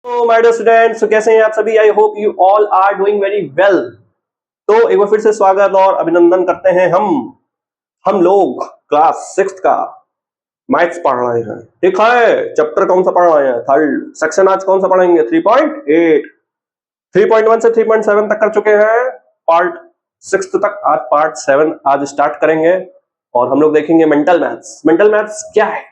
तो my dear students, कैसे हैं आप सभी? I hope you all are doing very well. तो एक बार फिर से स्वागत और अभिनंदन करते हैं। हम लोग क्लास 6 का मैथ्स पढ़ रहे हैं। ठीक है, चैप्टर कौन सा पढ़ रहे हैं? Third section. आज कौन सा पढ़ेंगे? 3.8। 3.1 से 3.7 तक कर चुके हैं, पार्ट 6 तक। आज पार्ट 7 आज स्टार्ट करेंगे और हम लोग देखेंगे मेंटल मैथ्स। मेंटल मैथ्स क्या है,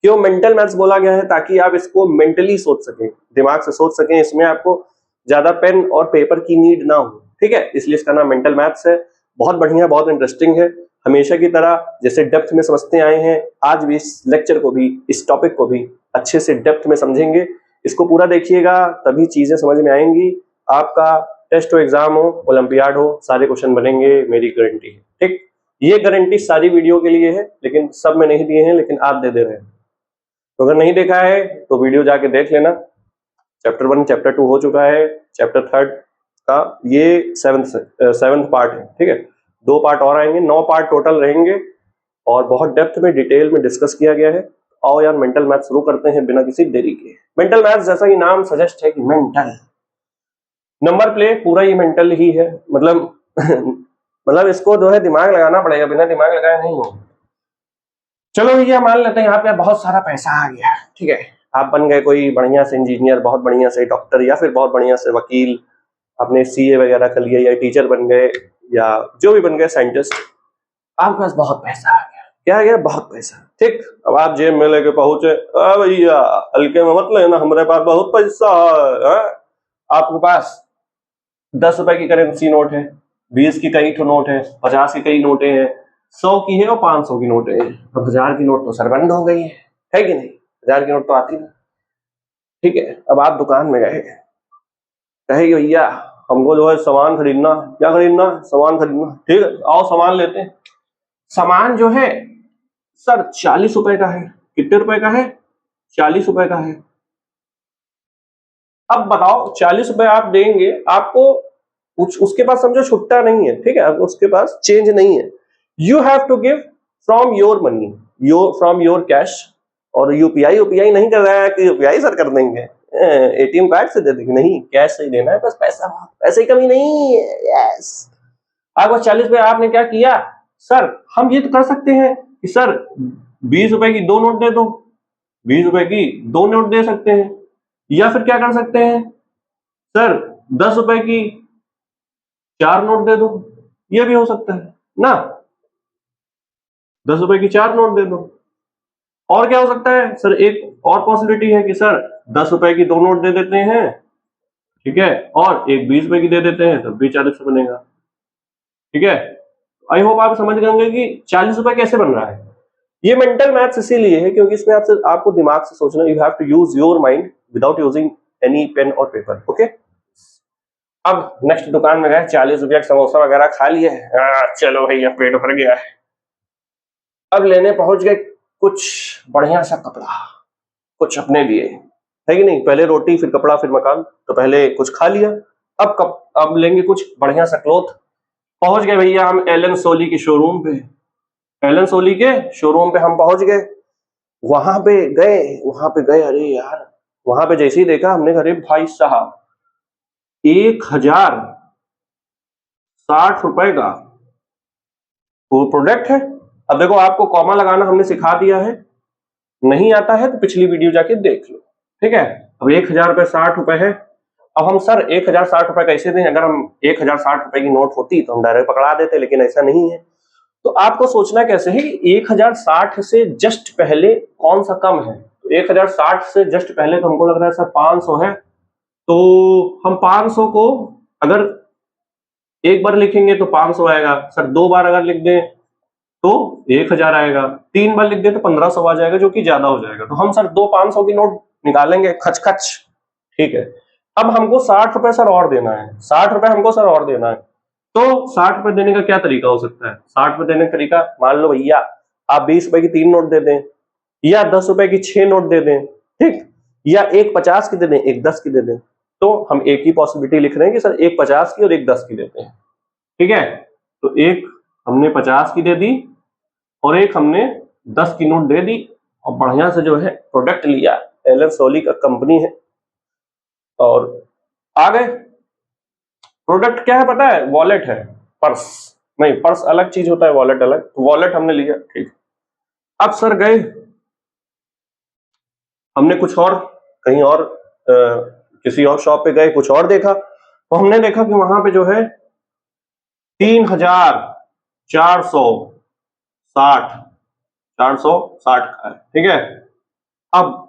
क्यों मेंटल मैथ्स बोला गया है? ताकि आप इसको मेंटली सोच सकें, दिमाग से सोच सकें। इसमें आपको ज्यादा पेन और पेपर की नीड ना हो, ठीक है? इसलिए इसका नाम मेंटल मैथ्स है। बहुत बढ़िया, बहुत इंटरेस्टिंग है। हमेशा की तरह जैसे डेप्थ में समझते आए हैं, आज भी इस लेक्चर को भी, इस टॉपिक को भी अच्छे से डेप्थ में समझेंगे। इसको पूरा देखिएगा, तभी चीजें समझ में आएंगी। आपका टेस्ट हो, एग्जाम हो, ओलंपियाड हो, सारे क्वेश्चन बनेंगे, मेरी गारंटी है। ठीक, ये गारंटी सारी वीडियो के लिए है, लेकिन सब में नहीं दिए हैं, लेकिन आप दे दे रहे हैं। तो अगर नहीं देखा है तो वीडियो जाके देख लेना। चैप्टर 1 चैप्टर 2 हो चुका है, चैप्टर 3 का ये 7th पार्ट है। ठीक है, 2 पार्ट और आएंगे, 9 पार्ट टोटल रहेंगे और बहुत डेप्थ में, डिटेल में डिस्कस किया गया है। आओ यार, मेंटल मैथ शुरू करते हैं बिना किसी देरी के। मेंटल मैथ जैसा कि नाम सजेस्ट है कि मेंटल, नंबर प्ले पूरा ही मेंटल ही है। मतलब मतलब इसको जो है दिमाग लगाना पड़ेगा, बिना दिमाग लगाए नहीं हो। चलो भैया, मान लेते हैं यहाँ पे बहुत सारा पैसा आ गया, ठीक है, आप बन गए कोई बढ़िया से इंजीनियर, बहुत बढ़िया से डॉक्टर, या फिर बहुत बढ़िया से वकील, आपने सीए वगैरह कर लिया, या टीचर बन गए, या जो भी बन गए, साइंटिस्ट। आपके पास बहुत पैसा आ गया। क्या आ गया? बहुत पैसा। ठीक, अब आप जेब में लेके पहुंचे, भैया हल्के में मत लेना, हमारे पास बहुत पैसा है। आपके पास 10 रुपए की करेंसी नोट है, 20 की कई ठो नोट है, 50 की कई नोटें हैं, 100 की है और 500 की नोटें हैं। अब 1000 की नोट तो सरबंद हो गई है कि नहीं? 1000 की नोट तो आती नहीं। ठीक है, अब आप दुकान में गए, कहे भैया हमको जो है सामान खरीदना। क्या खरीदना? सामान खरीदना। ठीक है, आओ सामान लेते हैं। सामान जो है सर 40 रुपए का है। कितने रुपए का है? 40 रुपए का है। अब बताओ, 40 रुपए आप देंगे, आपको उसके पास समझो छुट्टा नहीं है, ठीक है, उसके पास चेंज नहीं है। You have to give from your money, from your cash. और यूपीआई यूपीआई नहीं कर रहा है कि यूपीआई सर कर देंगे, एटीएम कार्ड से दे देंगे, नहीं, कैश से ही देना है। बस पैसा, पैसे की कमी नहीं है। यस, आपको 40 रुपए, आपने क्या किया? सर हम ये तो कर सकते हैं कि सर 20 रुपए की 2 नोट दे दो, 20 रुपए की 2 नोट दे सकते हैं। या फिर क्या कर सकते हैं? सर 10 रुपए की 4 नोट दे दो, ये भी हो सकता है ना। 10 रुपए की 4 नोट दे दो। और क्या हो सकता है सर? एक और पॉसिबिलिटी है कि सर 10 रुपए की 2 नोट दे देते हैं, ठीक है, और एक 20 रुपए की दे देते हैं, तब भी 40 बनेगा। ठीक है, आई होप आप समझ गए होंगे कि 40 रुपए कैसे बन रहा है। ये मेंटल मैथ्स इसीलिए है क्योंकि इसमें आपको दिमाग से सोचना, you have to use your mind without using any pen और पेपर। ओके, अब नेक्स्ट दुकान में गए, 40 रुपया समोसा वगैरह खा लिए, चलो भैया पेट भर गया है। अब लेने पहुंच गए कुछ बढ़िया सा कपड़ा, कुछ अपने लिए, है कि नहीं? पहले रोटी फिर कपड़ा फिर मकान, तो पहले कुछ खा लिया, अब लेंगे कुछ बढ़िया सा क्लोथ। पहुंच गए भैया हम एलन सोली के शोरूम पे। एलन सोली के शोरूम पे हम पहुंच गए। वहां पे गए, अरे यार, वहां पे जैसे ही देखा हमने, अरे भाई साहब 1060 रुपए का वो प्रोडक्ट है। अब देखो, आपको कॉमा लगाना हमने सिखा दिया है, नहीं आता है तो पिछली वीडियो जाके देख लो, ठीक है। अब 1000 रुपए 60 रुपए है। अब हम सर 1060 रुपए कैसे दें? अगर हम 1060 रुपए की नोट होती तो हम डायरेक्ट पकड़ा देते, लेकिन ऐसा नहीं है। तो आपको सोचना कैसे है, 1060 से जस्ट पहले कौन सा कम है? तो 1060 से जस्ट पहले तो हमको लग रहा है सर 500 है। तो हम 500 को अगर एक बार लिखेंगे तो 500 आएगा सर, 2 बार अगर लिख दें तो 1000 आएगा, 3 बार लिख दें तो 1500 आ जाएगा, जो कि ज्यादा हो जाएगा। तो हम सर 2 500 की नोट निकालेंगे, खच खच, ठीक है। अब हमको 60 रुपए सर और देना है, 60 रुपए हमको सर और देना है। तो 60 रुपए देने का क्या तरीका हो सकता है? 60 रुपए देने का तरीका, मान लो भैया आप 20 रुपए की 3 नोट दे दें, या 10 रुपए की 6 नोट दे दें, ठीक, या एक 50 की दे दें, एक 10 की दे दें। तो हम एक ही पॉसिबिलिटी लिख रहे हैं कि सर एक 50 की और एक 10 की देते हैं, ठीक है। तो एक हमने 50 की दे दी और एक हमने 10 की नोट दे दी, और बढ़िया से जो है प्रोडक्ट लिया, एलन सोली का कंपनी है, और आ गए। प्रोडक्ट क्या है पता है? वॉलेट है, पर्स नहीं, पर्स अलग चीज होता है, वॉलेट अलग। वॉलेट हमने लिया, ठीक। अब सर गए, हमने कुछ और कहीं और किसी और शॉप पे गए, कुछ और देखा, तो हमने देखा कि वहां पे जो है 3,460 का है, ठीक है। अब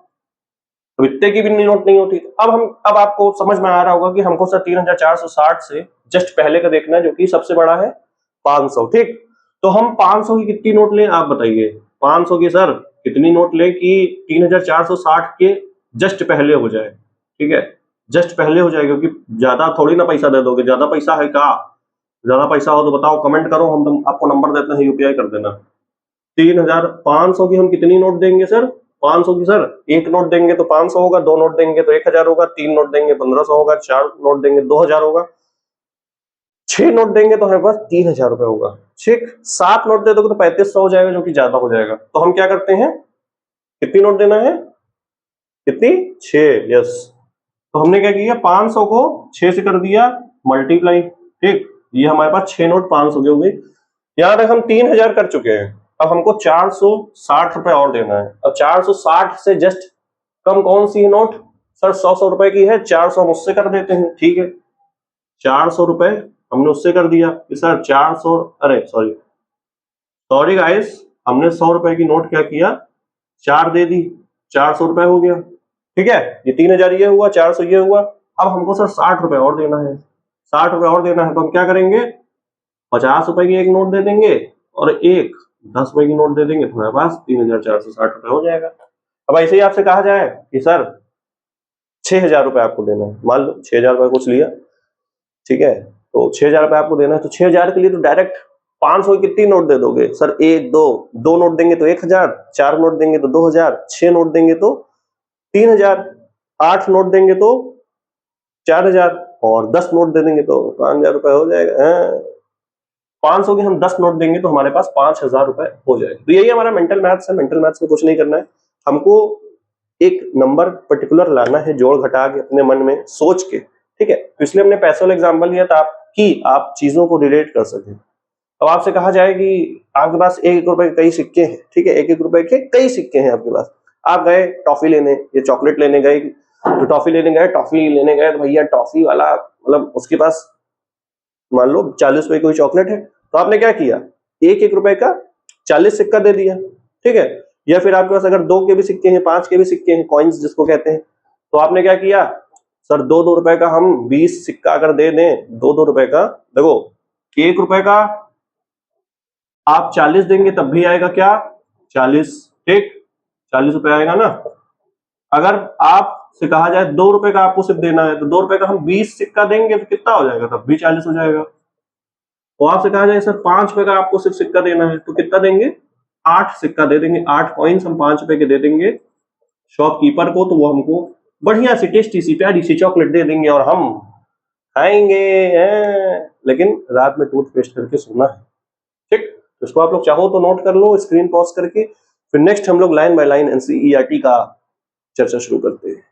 इतने की भी नोट नहीं होती। अब आपको समझ में आ रहा होगा कि हमको सर 3,460 से जस्ट पहले का देखना है, जो कि सबसे बड़ा है 500, ठीक। तो हम 500 की कितनी नोट लें, आप बताइए। 500 की सर कितनी नोट लें कि 3,460 के जस्ट पहले हो जाए, ठीक है, जस्ट पहले हो जाए, क्योंकि ज्यादा थोड़ी ना पैसा दे दोगे। ज्यादा पैसा है क्या? ज्यादा पैसा हो तो बताओ, कमेंट करो, हम आपको नंबर देते हैं, यूपीआई कर देना। 3,500 की हम कितनी नोट देंगे सर? 500 की सर एक नोट देंगे तो 500 होगा, 2 नोट देंगे तो 1,000 होगा, 3 नोट देंगे 1,500 होगा, 4 नोट देंगे 2,000 होगा, 6 नोट देंगे तो हमारे पास 3,000 रुपए होगा, ठीक। 7 नोट दे दोगे तो 3,500 हो जाएगा, जो कि ज्यादा हो जाएगा। तो हम क्या करते हैं, कितनी नोट देना है, कितनी? 6, यस। तो हमने क्या किया, 500 को 6 से कर दिया मल्टीप्लाई, ठीक। ये हमारे पास 6 नोट 500 के हो गए। यहां तक हम 3,000 कर चुके हैं। अब हमको 460 रुपए और देना है। अब 460 से जस्ट कम कौन सी है नोट? सर 100 रुपए की है, 400 मुझसे कर देते हैं, ठीक है। 400 रुपए हमने उससे कर दिया कि सर 400, अरे सॉरी गाइस, हमने 100 रुपए की नोट क्या किया, 4 दे दी, 400 रुपए हो गया, ठीक है। ये 3,000 ये हुआ, 400 ये हुआ। अब हमको सर 60 रुपए और देना है, 60 रुपए और देना है। तो हम क्या करेंगे, 50 रुपए की एक नोट दे देंगे और एक 10 रुपए की नोट दे देंगे, तो हमारे पास 3,460 रुपए हो जाएगा। अब ऐसे ही आपसे कहा जाए कि सर 6,000 रुपए आपको देना है, मान लो 6,000 रुपए कुछ लिया, ठीक है, तो 6,000 रुपए आपको देना है। तो 6,000 के लिए तो डायरेक्ट 500 की कितनी नोट दे दोगे सर? 1, 2 नोट देंगे तो 1,000, 4 नोट देंगे तो 2,000, 6 नोट देंगे तो 3,000, 8 नोट देंगे तो 4,000 और 10 नोट दे देंगे तो 5,000 रुपए हो जाएगा। 500 के हम 10 नोट देंगे तो हमारे पास 5,000 रुपए हो जाएगा। तो यही हमारा मेंटल मैथ्स है। मेंटल मैथ्स में कुछ नहीं करना है, हमको एक नंबर पर्टिकुलर लाना है, जोड़ घटा के अपने मन में सोच के, ठीक है। तो इसलिए हमने पैसे वाला एग्जाम्पल लिया था कि आप चीजों को रिलेट कर सकें। अब आपसे कहा जाए कि आपके पास 1-1 रुपए के कई सिक्के हैं, ठीक है, 1-1 रुपए के कई सिक्के हैं आपके पास। आप गए टॉफी लेने या चॉकलेट लेने गए, तो टॉफी लेने गए तो भैया टॉफी वाला मतलब उसके पास मान लो 40 रुपए की कोई चॉकलेट है, तो आपने क्या किया, 1-1 रुपए का 40 सिक्का दे दिया, ठीक है। या फिर आपके पास अगर 2 के भी सिक्के हैं, 5 के भी सिक्के हैं, कॉइन्स जिसको कहते हैं, तो आपने क्या किया, सर 2-2 रुपए का हम 20 सिक्का अगर दे दें, 2-2 रुपए का, देखो 1 रुपए का आप 40 देंगे तब भी आएगा क्या, 40, ठीक, 40 रुपए आएगा ना। अगर आप से कहा जाए 2 रुपए का आपको सिर्फ देना है, तो 2 रुपए का हम 20 सिक्का देंगे तो कितना हो जाएगा, तब भी 40 हो जाएगा। तो आपसे कहा जाए सर 5 रुपए का आपको सिर्फ सिक्का देना है, तो कितना देंगे, 8 सिक्का दे देंगे, 8 कॉइन्स हम 5 रुपए के दे देंगे शॉपकीपर को, तो वो हमको बढ़िया सी टेस्टी सी प्यारी सी चॉकलेट दे देंगे और हम खाएंगे। लेकिन रात में टूथपेस्ट करके सोना है, ठीक। तो इसको आप लोग चाहो तो नोट कर लो, स्क्रीन पॉज करके। फिर नेक्स्ट हम लोग लाइन बाय लाइन एनसीईआरटी का चर्चा शुरू करते हैं।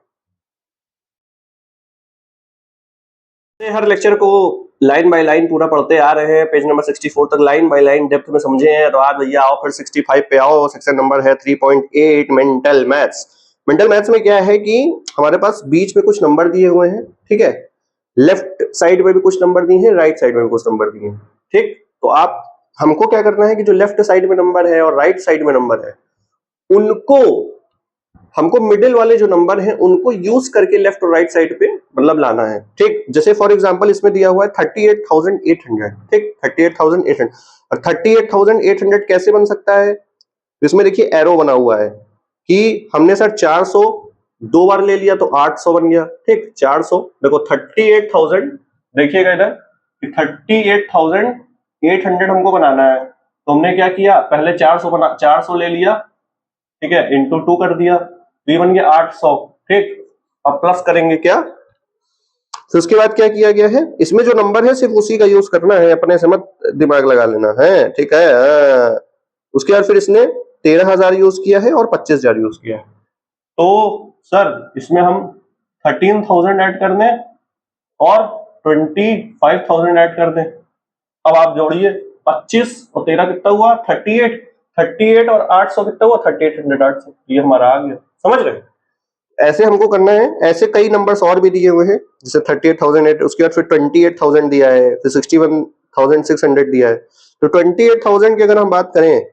हर लेक्चर को लाइन बाय लाइन पूरा पढ़ते आ रहे हैं, पेज नंबर 64 तक लाइन बाय लाइन डेप्थ में समझे हैं। तो आज भैया आओ फिर 65 पे आओ, सेक्शन नंबर है 3.8 मेंटल मैथ्स। मेंटल मैथ्स में क्या है कि हमारे पास बीच में कुछ नंबर दिए हुए हैं, ठीक है, लेफ्ट साइड में भी कुछ नंबर दिए हैं, राइट साइड में भी कुछ नंबर दिए हैं, ठीक। तो आप हमको क्या करना है कि जो लेफ्ट साइड में नंबर है और राइट साइड में नंबर है, उनको हमको मिडिल वाले जो नंबर हैं उनको यूज करके लेफ्ट और राइट साइड पे मतलब लाना है, ठीक। जैसे फॉर एग्जांपल इसमें दिया हुआ है 38,800, ठीक, 38,800। और 38,800 कैसे बन सकता है, इसमें देखिए एरो बना हुआ है कि हमने सर 400 2 बार ले लिया तो 800 बन गया, ठीक। 400 देखो 38,000, देखिएगा इधर 38,800 हमको बनाना है, तो हमने क्या किया, पहले 400 ले लिया, ठीक है, इंटू 2 कर दिया, तो ये बन गया 800, ठीक। अब प्लस करेंगे क्या, तो उसके बाद क्या किया गया है, इसमें जो नंबर है सिर्फ उसी का यूज करना है, अपने से मत दिमाग लगा लेना है, ठीक है। उसके बाद फिर इसने 13,000 यूज किया है और 25,000 यूज किया है। तो सर इसमें हम 13,000 ऐड कर दें और 25,000 ऐड कर दें। अब आप जोड़िए 25 और 13 कितना हुआ 38, 38 और 800 कितना हुआ 3800, 800 ये हमारा आ गया। समझ रहे हैं? ऐसे हमको करना है। ऐसे कई नंबर्स और भी दिए हुए हैं, जैसे 38,008, उसके बाद फिर 28,000 दिया है, फिर 61,600 दिया है। तो 28,000 की अगर हम बात करें,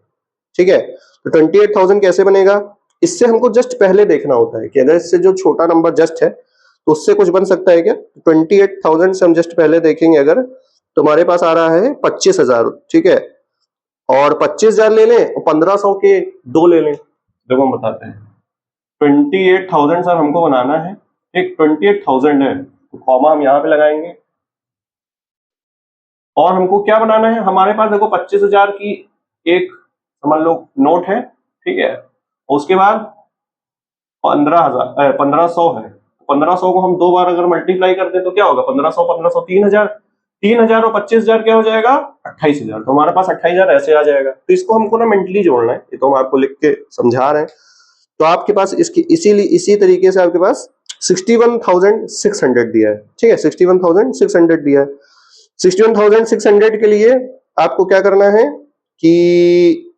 ठीक है, तो 28,000 कैसे बनेगा, इससे हमको जस्ट पहले देखना होता है कि अगर इससे जो छोटा नंबर जस्ट है तो उससे कुछ बन सकता है क्या। 28,000 से हम जस्ट पहले देखेंगे, अगर तुम्हारे पास आ रहा है 25,000, ठीक है, और 25,000 ले लें और 1500 के 2 ले लें। देखो हम बताते हैं, 28,000 सर हमको बनाना है, एक 28,000 है तो कॉमा हम यहाँ पे लगाएंगे। और हमको क्या बनाना है, हमारे पास देखो 25,000 की एक समझ लो नोट है, ठीक है, उसके बाद 1500 है। 1500 को हम 2 बार अगर मल्टीप्लाई कर दें तो क्या होगा, 1500 1500 3,000, 3,000 और 25,000 क्या हो जाएगा 28,000। तो हमारे पास 28,000 ऐसे आ जाएगा। तो इसको हमको ना मेंटली जोड़ना है, ये तो हम आपको लिख के समझा रहे हैं। तो आपके पास इसकी इसी तरीके से आपके पास 61,600 दिया है, ठीक है, 61,600 दिया है। 61,600 के लिए आपको क्या करना है कि,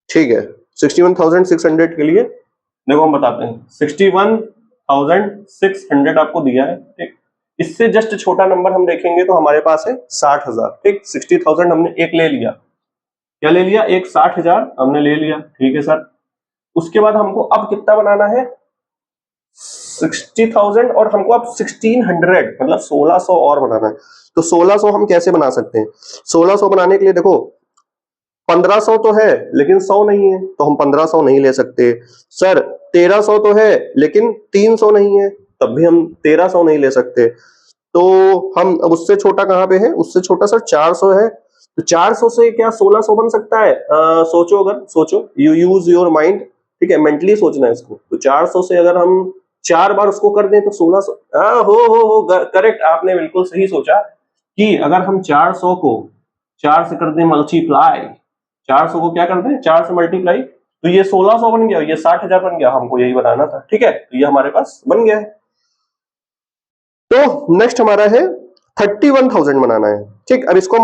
ठीक है, 61,600 के लिए देखो हम बताते हैं, 61,600 आपको दिया है, ठीक। इससे जस्ट छोटा नंबर हम देखेंगे तो हमारे पास है 60,000, ठीक। 60,000 हमने एक ले लिया, क्या ले लिया, एक 60,000 हमने ले लिया, ठीक है सर। उसके बाद हमको अब कितना बनाना है 60,000 और हमको अब 1600 मतलब 1600 और बनाना है। तो 1600 हम कैसे बना सकते हैं, 1600 बनाने के लिए देखो 1500 तो है लेकिन 100 नहीं है, तो हम 1500 नहीं ले सकते। सर 1300 तो है लेकिन 300 नहीं है, तब भी हम 1300 नहीं ले सकते। तो हम अब उससे छोटा कहां पे है, उससे छोटा सर 400 है। तो 400 से क्या 1600 बन सकता है, सोचो, अगर सोचो, यू यूज योर माइंड, ठीक है, मेंटली सोचना है इसको। तो 400 से अगर हम 4 बार उसको कर दें तो 1600, हो करेक्ट, आपने बिल्कुल सही सोचा कि अगर हम 400 को 4 से कर दें मल्टीप्लाई, 400 को क्या कर दें 4 से मल्टीप्लाई, तो ये 1600 बन गया, ये 60,000 बन गया। हमको यही बनाना था, ठीक है, तो ये हमारे पास बन गया है। तो नेक्स्ट हमारा है 31,000 बनाना है, ठीक। अब इसको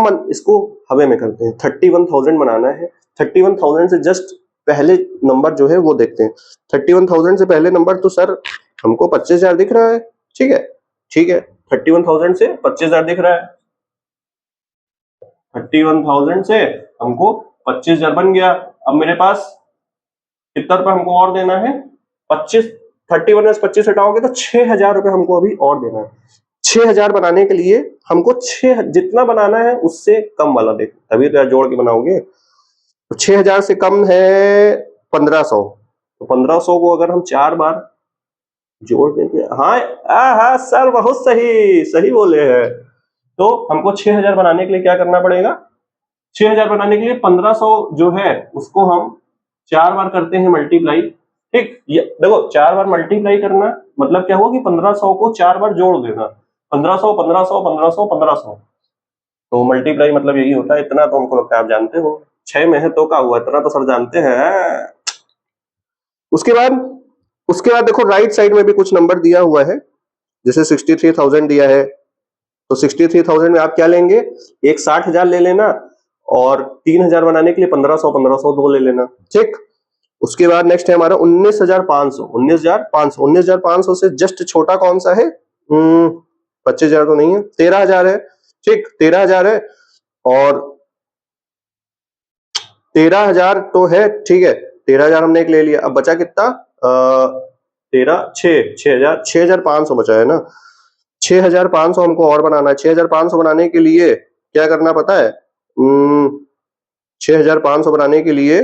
हवे में करते हैं, 31,000 बनाना है। 31,000 से जस्ट पहले नंबर जो है वो देखते हैं। 31,000 से पहले नंबर तो सर हमको 25,000 दिख रहा है, ठीक है, ठीक है, 31,000 से 25,000 दिख रहा है। 31,000 से हमको 25,000 बन गया। अब मेरे पास कितना रुपए हमको और देना है, 31 में 25 हटाओगे तो 6,000 रुपए हमको अभी और देना है। 6,000 बनाने के लिए हमको 6 जितना बनाना है उससे कम वाला देखो, तभी तो यार जोड़ के बनाओगे। तो 6,000 से कम है 1500, तो 1500 को अगर हम 4 बार जोड़ देंगे, हाँ सर बहुत सही सही बोले हैं। तो हमको 6,000 बनाने के लिए क्या करना पड़ेगा, 6,000 बनाने के लिए 1500 जो है उसको हम 4 बार करते हैं मल्टीप्लाई, ठीक। ये देखो 4 बार मल्टीप्लाई करना मतलब क्या हुआ कि 1500 को 4 बार जोड़ देना, 1500 1500 1500 1500, तो मल्टीप्लाई मतलब यही होता है। इतना तो हमको लगता है आप जानते हो, 6 में है तो क्या हुआ, इतना तो सर जानते हैं। उसके बाद देखो राइट साइड में भी कुछ नंबर दिया हुआ है, जैसे 63,000 दिया है, तो 63,000 में आप क्या लेंगे, एक 60,000 ले लेना और 3,000 बनाने के लिए 1500 1500 2 ले लेना, ठीक। उसके बाद नेक्स्ट है हमारा 19,500, 19,500, 19,500 से जस्ट छोटा कौन सा है, 25,000 तो नहीं है, 13,000 है, ठीक, 13,000 है, और 13,000 तो है, ठीक है, 13,000 हमने एक ले लिया। अब बचा कितना, 6,500 बचा है ना। 6,500 हमको और बनाना है। 6,500 बनाने के लिए क्या करना पता है, 6,500 बनाने के लिए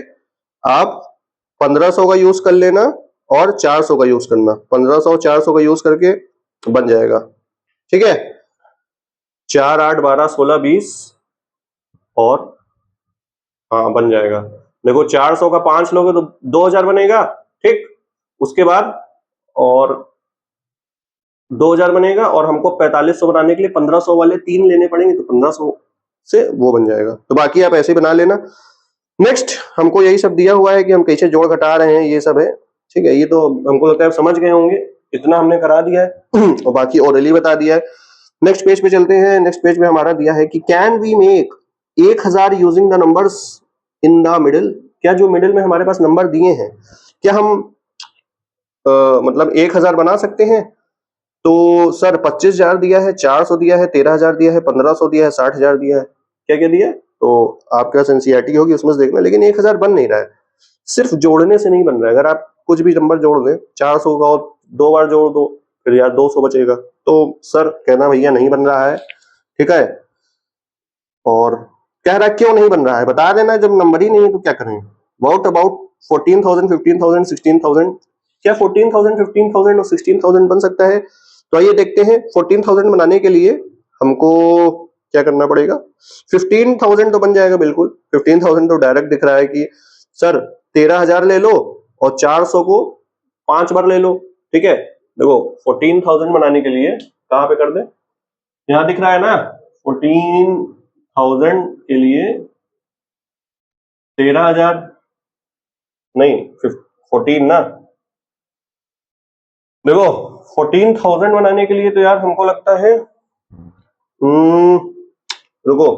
आप 1500 का यूज कर लेना और 400 का यूज करना, 1500 400 का यूज करके बन जाएगा, ठीक है। 4 8 12 16 20 और हाँ बन जाएगा। देखो 400 का 5 लोगे तो 2,000 बनेगा, ठीक। उसके बाद और 2,000 बनेगा और हमको 4500 बनाने के लिए 1500 वाले 3 लेने पड़ेंगे, तो 1500 से वो बन जाएगा। तो बाकी आप ऐसे बना लेना। नेक्स्ट हमको यही सब दिया हुआ है कि हम कैसे जोड़ घटा रहे हैं, ये सब है, ठीक है। ये तो हमको लगता है आप समझ गए होंगे इतना हमने करा दिया है और बाकी ओरली बता दिया है। नेक्स्ट पेज पे चलते हैं। नेक्स्ट पेज पे हमारा दिया है कि can we make 1000 using the numbers in the middle. क्या जो मिडिल में हमारे पास नंबर दिए हैं, क्या हम मतलब 1000 बना सकते हैं? तो सर 25,000 दिया है, 400 दिया है, 13,000 दिया है, 1500 दिया है, 60,000 दिया है, क्या क्या दिया है? तो आपके पास एनसीईआरटी होगी उसमें से देखना, लेकिन 1000 बन नहीं रहा है, सिर्फ जोड़ने से नहीं बन रहा है। अगर आप कुछ भी नंबर जोड़ दें, 400 का और 2 बार जोड़ दो, फिर यार 200 बचेगा, तो सर कहना भैया नहीं बन रहा है, ठीक है। और कह रहा है क्यों नहीं बन रहा है, बता देना, जब नंबर ही नहीं है तो क्या करें। What about 14,000, 15,000, 16,000? क्या 14,000, 15,000 और 16,000 बन सकता है? तो आइए देखते हैं। 14,000 बनाने के लिए हमको क्या करना पड़ेगा। 15,000 तो बन जाएगा बिल्कुल। 15,000 तो डायरेक्ट दिख रहा है कि सर 13,000 ले लो और 400 को 5 बार ले लो, ठीक है। देखो 14,000 बनाने के लिए कहां पे कर दे, यहां दिख रहा है ना। 14,000 के लिए 13,000 नहीं 14 ना। देखो 14,000 बनाने के लिए तो यार हमको लगता है रुको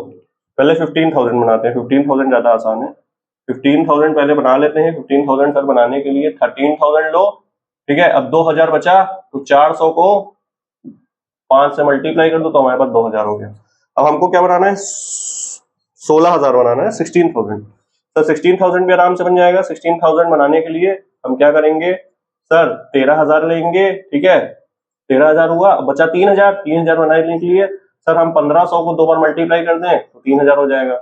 पहले 15,000 बनाते हैं। 15,000 ज्यादा आसान है। 15,000 पहले बना लेते हैं। 15,000 सर बनाने के लिए 13,000 लो, ठीक है। अब 2,000 बचा तो 400 को 5 से मल्टीप्लाई कर दो तो हमारे पास 2,000 हो गया। अब हमको क्या बनाना है, 16,000 बनाना है, 16,000। तो 16,000 भी आराम से बन जाएगा। 16,000 बनाने के लिए हम क्या करेंगे, सर 13,000 लेंगे, ठीक है। 13,000 हुआ, अब बचा 3,000। 3,000 बनाने के लिए सर हम 1,500 को 2 बार मल्टीप्लाई कर दें तो 3,000 हो जाएगा।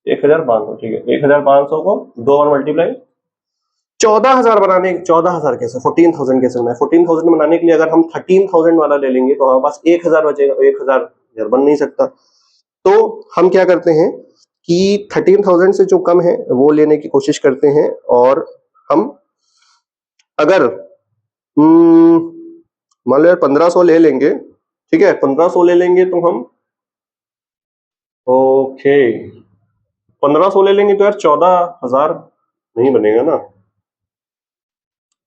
1,500, ठीक है। 1,500 को 2 बार मल्टीप्लाई, 14,000 बनाने, 14,000 कैसे, 14,000 कैसे बनाए। 14,000 बनाने के लिए अगर हम 13,000 वाला ले लेंगे तो हमारे पास 1,000 बचेगा। 1,000 यार बन नहीं सकता। तो हम क्या करते हैं कि 13,000 से जो कम है वो लेने की कोशिश करते हैं। और हम अगर मान लो यार 1,500 ले लेंगे, ठीक है। 1,500 ले लेंगे तो हम ओके 1,500 ले लेंगे तो यार 14,000 नहीं बनेगा ना।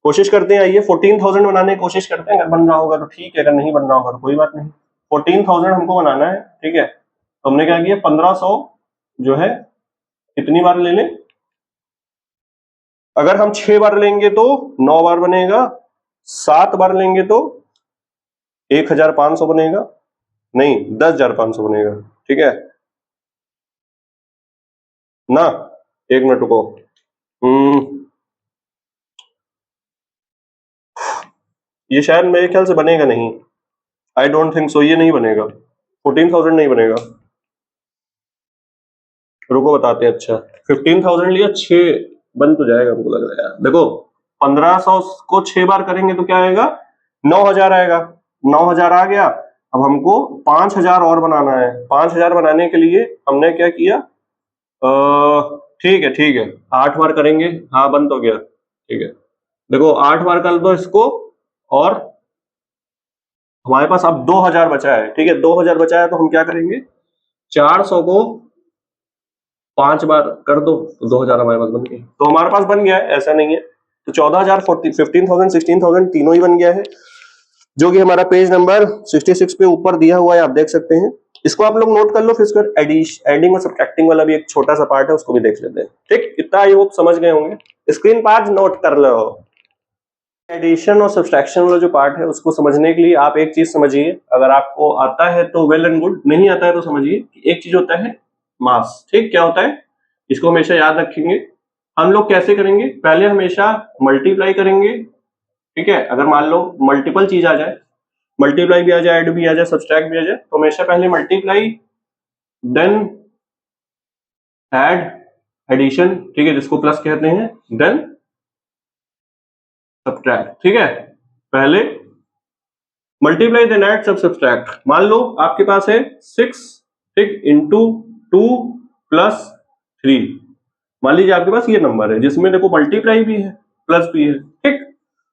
कोशिश करते हैं, आइए 14,000 बनाने की कोशिश करते हैं। अगर बन रहा होगा तो ठीक है, अगर नहीं बन रहा होगा तो कोई बात नहीं। 14,000 हमको बनाना है, ठीक है। तो हमने क्या किया, 1,500 जो है कितनी बार ले लें, अगर हम 6 बार लेंगे तो 9 बार बनेगा। 7 बार लेंगे तो 1,500 बनेगा, नहीं 10,500 बनेगा, ठीक है ना। एक मिनट रुको, ये शायद मेरे ख्याल से बनेगा नहीं। आई डोंट थिंक सो, ये नहीं बनेगा। 14,000 नहीं बनेगा। रुको बताते हैं। अच्छा 15,000 लिया, 6 बन तो जाएगा हमको लग रहा है। देखो 1,500 को 6 बार करेंगे तो क्या आएगा, 9,000 आएगा। 9,000 आ गया। अब हमको 5,000 और बनाना है। 5,000 बनाने के लिए हमने क्या किया, ठीक है ठीक है, 8 बार करेंगे। हाँ बन तो गया, ठीक है। देखो 8 बार कर दो इसको, और हमारे पास अब 2,000 बचा है, ठीक है। 2,000 बचा है तो हम क्या करेंगे, 400 को 5 बार कर दो तो 2,000 हमारे पास बन गया। तो हमारे पास बन गया है, ऐसा नहीं है। तो 14,000, 15,000, 16,000 तीनों ही बन गया है, जो कि हमारा पेज नंबर 66 पे ऊपर दिया हुआ है, आप देख सकते हैं। इसको आप लोग नोट कर लो। फिर इसके बाद एडिंग और सब्ट्रैक्टिंग वाला भी एक छोटा सा पार्ट है, उसको भी देख लेते हैं। ठीक, इतना आई होप समझ गए होंगे। स्क्रीन पर नोट कर लो। एडिशन और सब्ट्रैक्शन वाला जो पार्ट है उसको समझने के लिए आप एक चीज समझिए। अगर आपको आता है तो वेल एंड गुड, नहीं आता है तो समझिए कि एक चीज होता है मास। ठीक, क्या होता है, इसको हमेशा याद रखेंगे। हम लोग कैसे करेंगे, पहले हमेशा मल्टीप्लाई करेंगे, ठीक है। अगर मान लो मल्टीपल चीज आ जाए, मल्टीप्लाई भी आ जाए, ऐड भी आ जाए, सब्ट्रैक्ट भी आ जाए, तो हमेशा पहले मल्टीप्लाई देन ऐड, एडिशन, ठीक है, जिसको प्लस कहते हैं, देन सब्ट्रैक्ट, ठीक है। पहले मल्टीप्लाई देन ऐड सब सब्ट्रैक्ट। मान लो आपके पास है 6, ठीक, इंटू 2 प्लस 3। मान लीजिए आपके पास ये नंबर है जिसमें देखो मल्टीप्लाई भी है प्लस भी है, ठीक।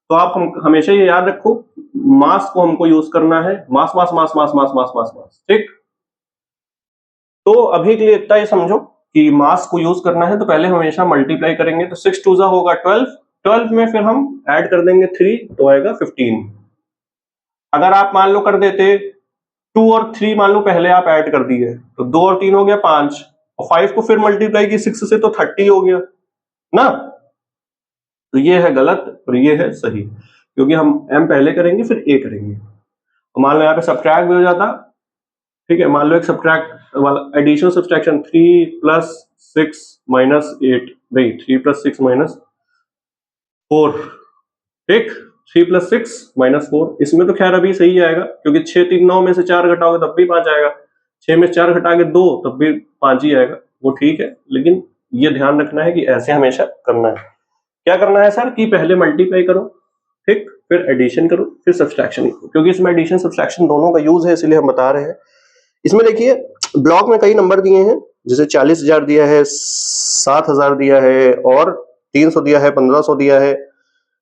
तो आप हमेशा ये याद रखो, मास को हमको यूज करना है, मास मास मास मास मास मास मास मास, ठीक। तो अभी के लिए इतना ही समझो कि मास को यूज करना है तो पहले हमेशा मल्टीप्लाई करेंगे। तो 6 2 होगा 12, 12 में फिर हम ऐड कर देंगे 3 तो आएगा 15, अगर आप मान लो कर देते 2 और 3 मान लो पहले आप ऐड कर दिए तो 2 और 3 हो गया 5 और 5 को फिर मल्टीप्लाई की 6 से तो 30 हो गया ना। तो ये है गलत और ये है सही, क्योंकि हम m पहले करेंगे फिर a करेंगे। तो मान लो यहाँ पे सब्ट्रैक्ट भी हो जाता, ठीक है। मान लो एक सब्ट्रैक्ट वाला एडिशन सब्ट्रैक्शन 3 + 6 - 8 नहीं 3 + 6 - 4, ठीक। 3 + 6 - 4 इसमें तो खैर अभी सही आएगा, क्योंकि 6 3 9 में से 4 घटाओगे तब भी 5 आएगा, 6 में से 4 घटाओगे 2 तब भी 5 ही आएगा, वो ठीक है। लेकिन ये ध्यान रखना है कि ऐसे हमेशा करना है। क्या करना है सर कि पहले मल्टीप्लाई करो, ठीक, फिर एडिशन करो, फिर सब्सट्रैक्शन करो, क्योंकि इसमें एडिशन सब्सट्रैक्शन दोनों का यूज है, इसलिए हम बता रहे हैं। इसमें देखिए ब्लॉक में कई नंबर दिए हैं, जैसे 40,000 दिया है, 7,000 दिया है, और 300 दिया है, 1500 दिया है,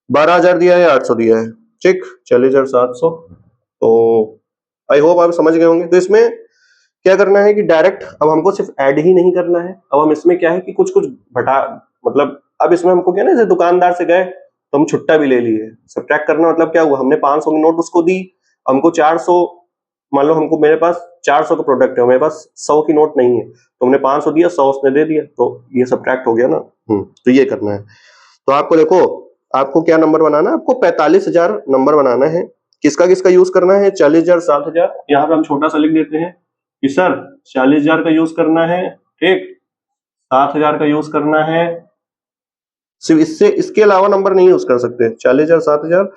12,000 दिया है, 800 दिया है, ठीक। 40,700। तो आई होप आप समझ गए होंगे। तो इसमें क्या करना है कि डायरेक्ट अब हमको सिर्फ ऐड ही नहीं करना है, अब हम इसमें क्या है कि कुछ कुछ घटा, मतलब अब इसमें हमको क्या ना, जैसे दुकानदार से गए तो हम छुट्टा भी ले लिए। सब्ट्रैक्ट करना मतलब क्या हुआ, हमने 500 की नोट उसको दी, हमको 400, मान लो हमको मेरे पास 400 का प्रोडक्ट है, मेरे पास 100 की नोट नहीं है, तो हमने 500 दिया, 100 उसने दे दिया, तो ये सब्ट्रैक्ट हो गया ना। तो ये करना है। तो आपको देखो, आपको क्या नंबर बनाना है, आपको 45,000 नंबर बनाना है। किसका किसका यूज करना है, 40,000 7,000, यहाँ पे हम छोटा सा लिख देते हैं कि सर 40,000 का यूज करना है, ठीक, 7,000 का यूज करना है, सिर्फ इससे, इसके अलावा नंबर नहीं यूज कर सकते। 40,000 7,000,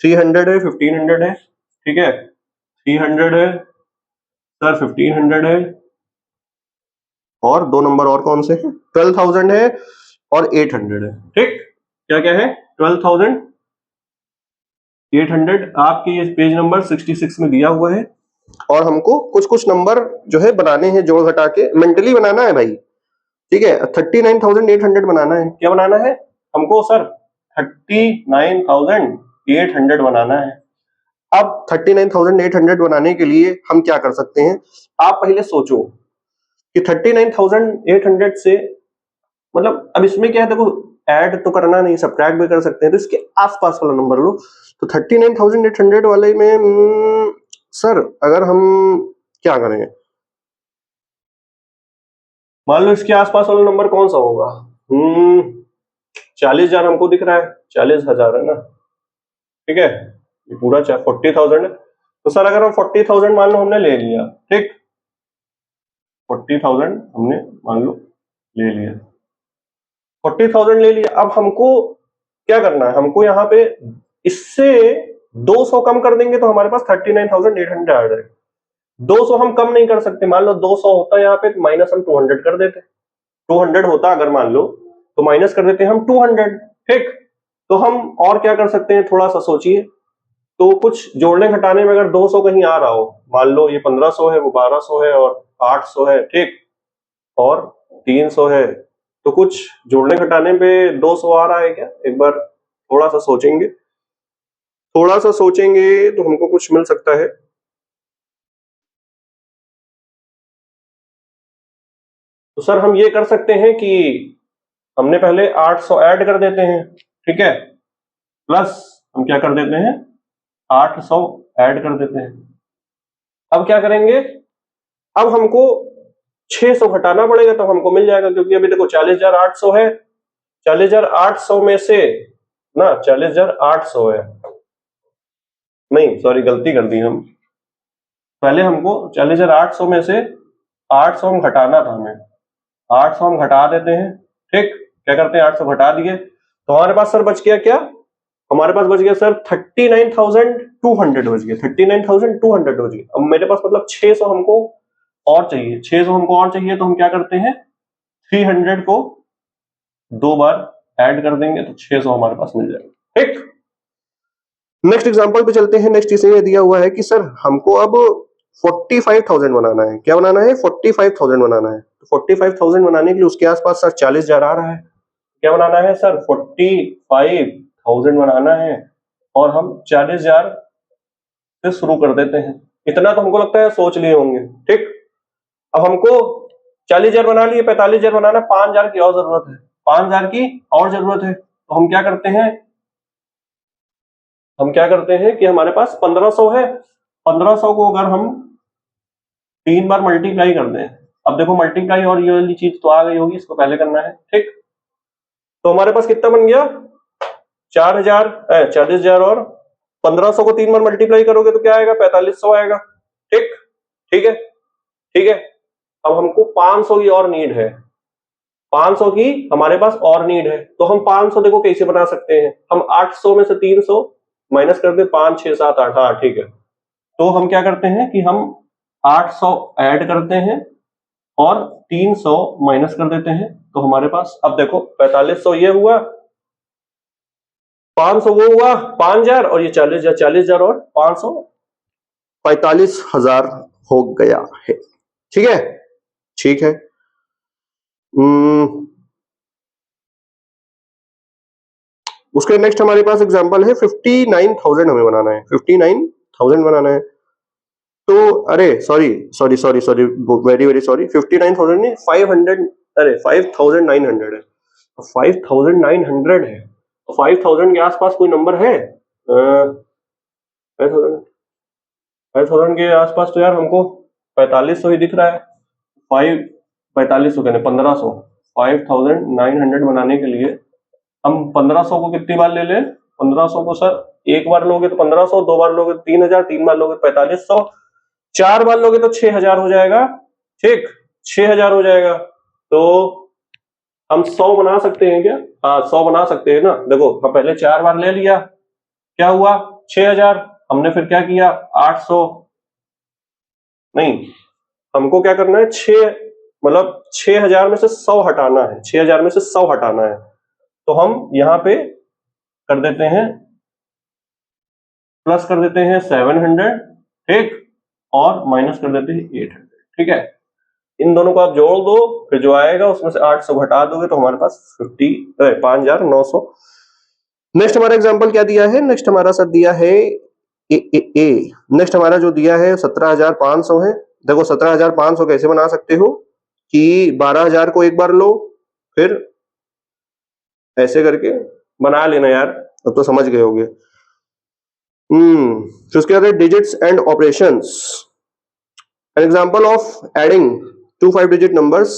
300 है, 1500 है, ठीक है, 300 है सर, 1500 है, और दो नंबर और कौन से हैं, 12,000 है और 800 है, ठीक। क्या क्या है, 12,800 आपके ये पेज नंबर 66 में दिया हुआ है। और हमको कुछ कुछ नंबर जो है बनाने हैं, जोड़ घटा के मेंटली बनाना है भाई, ठीक है। 39,800 बनाना है। क्या बनाना है हमको सर, 39,800 बनाना है। अब 39,800 बनाने के लिए हम क्या कर सकते हैं, आप पहले सोचो कि 39,800 से, मतलब अब इसमें क्या है, देखो ऐड तो करना नहीं, सब्ट्रैक्ट भी कर सकते हैं, तो इसके आसपास वाला नंबर लो। तो 39,800 वाले में सर अगर हम क्या करें, मान लो इसके आसपास वाला नंबर कौन सा होगा, 40,000 हमको दिख रहा है, 40,000 है ना, ठीक है, ये पूरा 40,000 है। तो सर अगर हम 40,000 मान लो हमने ले लिया, ठीक, 40,000 हमने मान लो ले लिया, 40,000 ले लिया। अब हमको क्या करना है, हमको यहाँ पे इससे 200 कम कर देंगे तो हमारे पास 39,800 आ जाएगा। 200 हम कम नहीं कर सकते, मान लो 200 होता है यहाँ पे, माइनस हम 200 कर देते, 200 होता अगर मान लो, तो माइनस कर देते हैं हम 200, ठीक। तो हम और क्या कर सकते हैं, थोड़ा सा सोचिए। तो कुछ जोड़ने घटाने में अगर 200 कहीं आ रहा हो, मान लो ये 1500 है, वो 1200 है, और 800 है, ठीक, और 300 है, तो कुछ जोड़ने घटाने पे 200 आ रहा है क्या, एक बार थोड़ा सा सोचेंगे, थोड़ा सा सोचेंगे तो हमको कुछ मिल सकता है। तो सर हम ये कर सकते हैं कि हमने पहले 800 ऐड कर देते हैं, ठीक है, प्लस हम क्या कर देते हैं, 800 ऐड कर देते हैं। अब क्या करेंगे, अब हमको 600 घटाना पड़ेगा, तो हमको मिल जाएगा, क्योंकि अभी देखो 40,800 है, 40,800 में से ना 40,800 है, नहीं सॉरी गलती कर दी हम, पहले हमको 40,800 में से 800 हम घटाना था, हमें 800 हम घटा देते हैं, ठीक। क्या करते हैं, 800 घटा दिए, तो हमारे पास सर बच गया क्या, हमारे पास बच गया सर 39,200 बच गया, 39,200 बच गया। अब मेरे पास मतलब 600 हमको और चाहिए, 600 हमको और चाहिए, तो हम क्या करते हैं, 300 को 2 बार ऐड कर देंगे तो 600 हमारे पास मिल जाएगा, ठीक। नेक्स्ट एग्जांपल पे चलते हैं। नेक्स्ट इसमें दिया हुआ है कि सर हमको अब 45,000 बनाना है। क्या बनाना है, 45,000 बनाना है। तो 45,000 बनाने के लिए उसके आसपास सर 40,000 आ रहा है। क्या बनाना है सर, 45,000 बनाना है, और हम 40,000 से शुरू कर देते हैं। इतना तो हमको लगता है सोच लिए होंगे, ठीक। अब हमको 40,000 बना लिए, 45,000 बनाना, 5,000 की और जरूरत है, 5,000 की और जरूरत है। तो हम क्या करते हैं, हम क्या करते हैं कि हमारे पास 1500 है, 1500 को अगर हम 3 बार मल्टीप्लाई कर दें, अब देखो मल्टीप्लाई और ये वाली चीज तो आ गई होगी, इसको पहले करना है, ठीक। तो हमारे पास कितना बन गया 4000, 40,000 और 1500 को 3 बार मल्टीप्लाई करोगे तो क्या आएगा 4500 आएगा, ठीक। ठीक है, ठीक है। अब हमको 500 की और नीड है, 500 की हमारे पास और नीड है, तो हम 500 देखो कैसे बना सकते हैं, हम 800 में से 300 माइनस कर दे, 5 6 7 8, हाँ ठीक है। तो हम क्या करते हैं कि हम 800 ऐड करते हैं और 300 माइनस कर देते हैं, तो हमारे पास अब देखो 4500 ये हुआ, 500 वो हुआ 5000 और ये 40,000, 40,000 और 500 45,000 हो गया है, ठीक है, ठीक है। उसके नेक्स्ट हमारे पास एग्जांपल है 59,000 हमें बनाना है, 59,000 बनाना है। तो अरे sorry sorry sorry sorry very very sorry, 59,000 नहीं 500, अरे 5,900 है, 5,900 है, 5,000 के आसपास कोई नंबर है 5,000 के आसपास तो यार हमको 4500 ही दिख रहा है, 4500 कहने 1500, 5,900 बनाने के लिए हम 1500 को कितनी बार ले लें, 1500 को सर एक बार लोगे तो 1500, दो बार लोगे तो 3,000, 3 बार लोगे तो 4500, 4 बार लोगे तो 6,000 हो जाएगा, ठीक, 6,000 हो जाएगा। तो हम 100 बना सकते हैं क्या, हाँ 100 बना सकते हैं ना। देखो हम पहले 4 बार ले लिया, क्या हुआ 6,000, हमने फिर क्या किया 800, नहीं हमको क्या करना है 6, मतलब 6,000 में से 100 हटाना है, 6,000 में से 100 हटाना है, तो हम यहां पे कर देते हैं प्लस कर देते हैं 700, ठीक, और माइनस कर देते हैं 800, ठीक है। इन दोनों को आप जोड़ दो, फिर जो आएगा उसमें से 800 घटा दोगे तो हमारे पास 5,900। नेक्स्ट हमारा एग्जांपल क्या दिया है, नेक्स्ट हमारा सर दिया है नेक्स्ट हमारा जो दिया है 17,500 है। देखो 17,500 कैसे बना सकते हो कि 12,000 को एक बार लो, फिर ऐसे करके बना लेना यार, अब तो समझ गए होगे। फिर उसके बाद digits and operations, an example of adding 2 5 digit numbers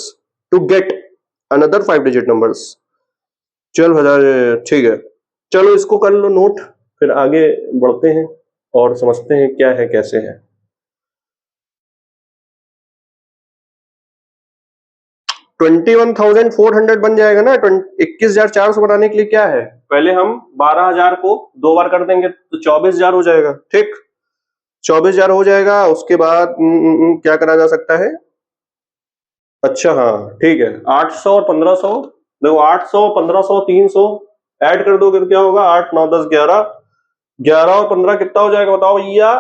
to get another 5 digit numbers. चलो ठीक है, चलो इसको कर लो नोट, फिर आगे बढ़ते हैं और समझते हैं क्या है कैसे है। 21,400 बन जाएगा ना, 21,400 बनाने के लिए क्या है, पहले हम 12,000 को 2 बार कर देंगे तो 24,000 हो जाएगा, ठीक, 24,000 हो जाएगा। उसके बाद क्या करा जा सकता है, अच्छा हाँ ठीक है, 800 और 1500, देखो 800 1500 300 ऐड कर दोगे तो क्या होगा 8 9 10 11, 11 और 15 कितना हो जाएगा बताओ भैया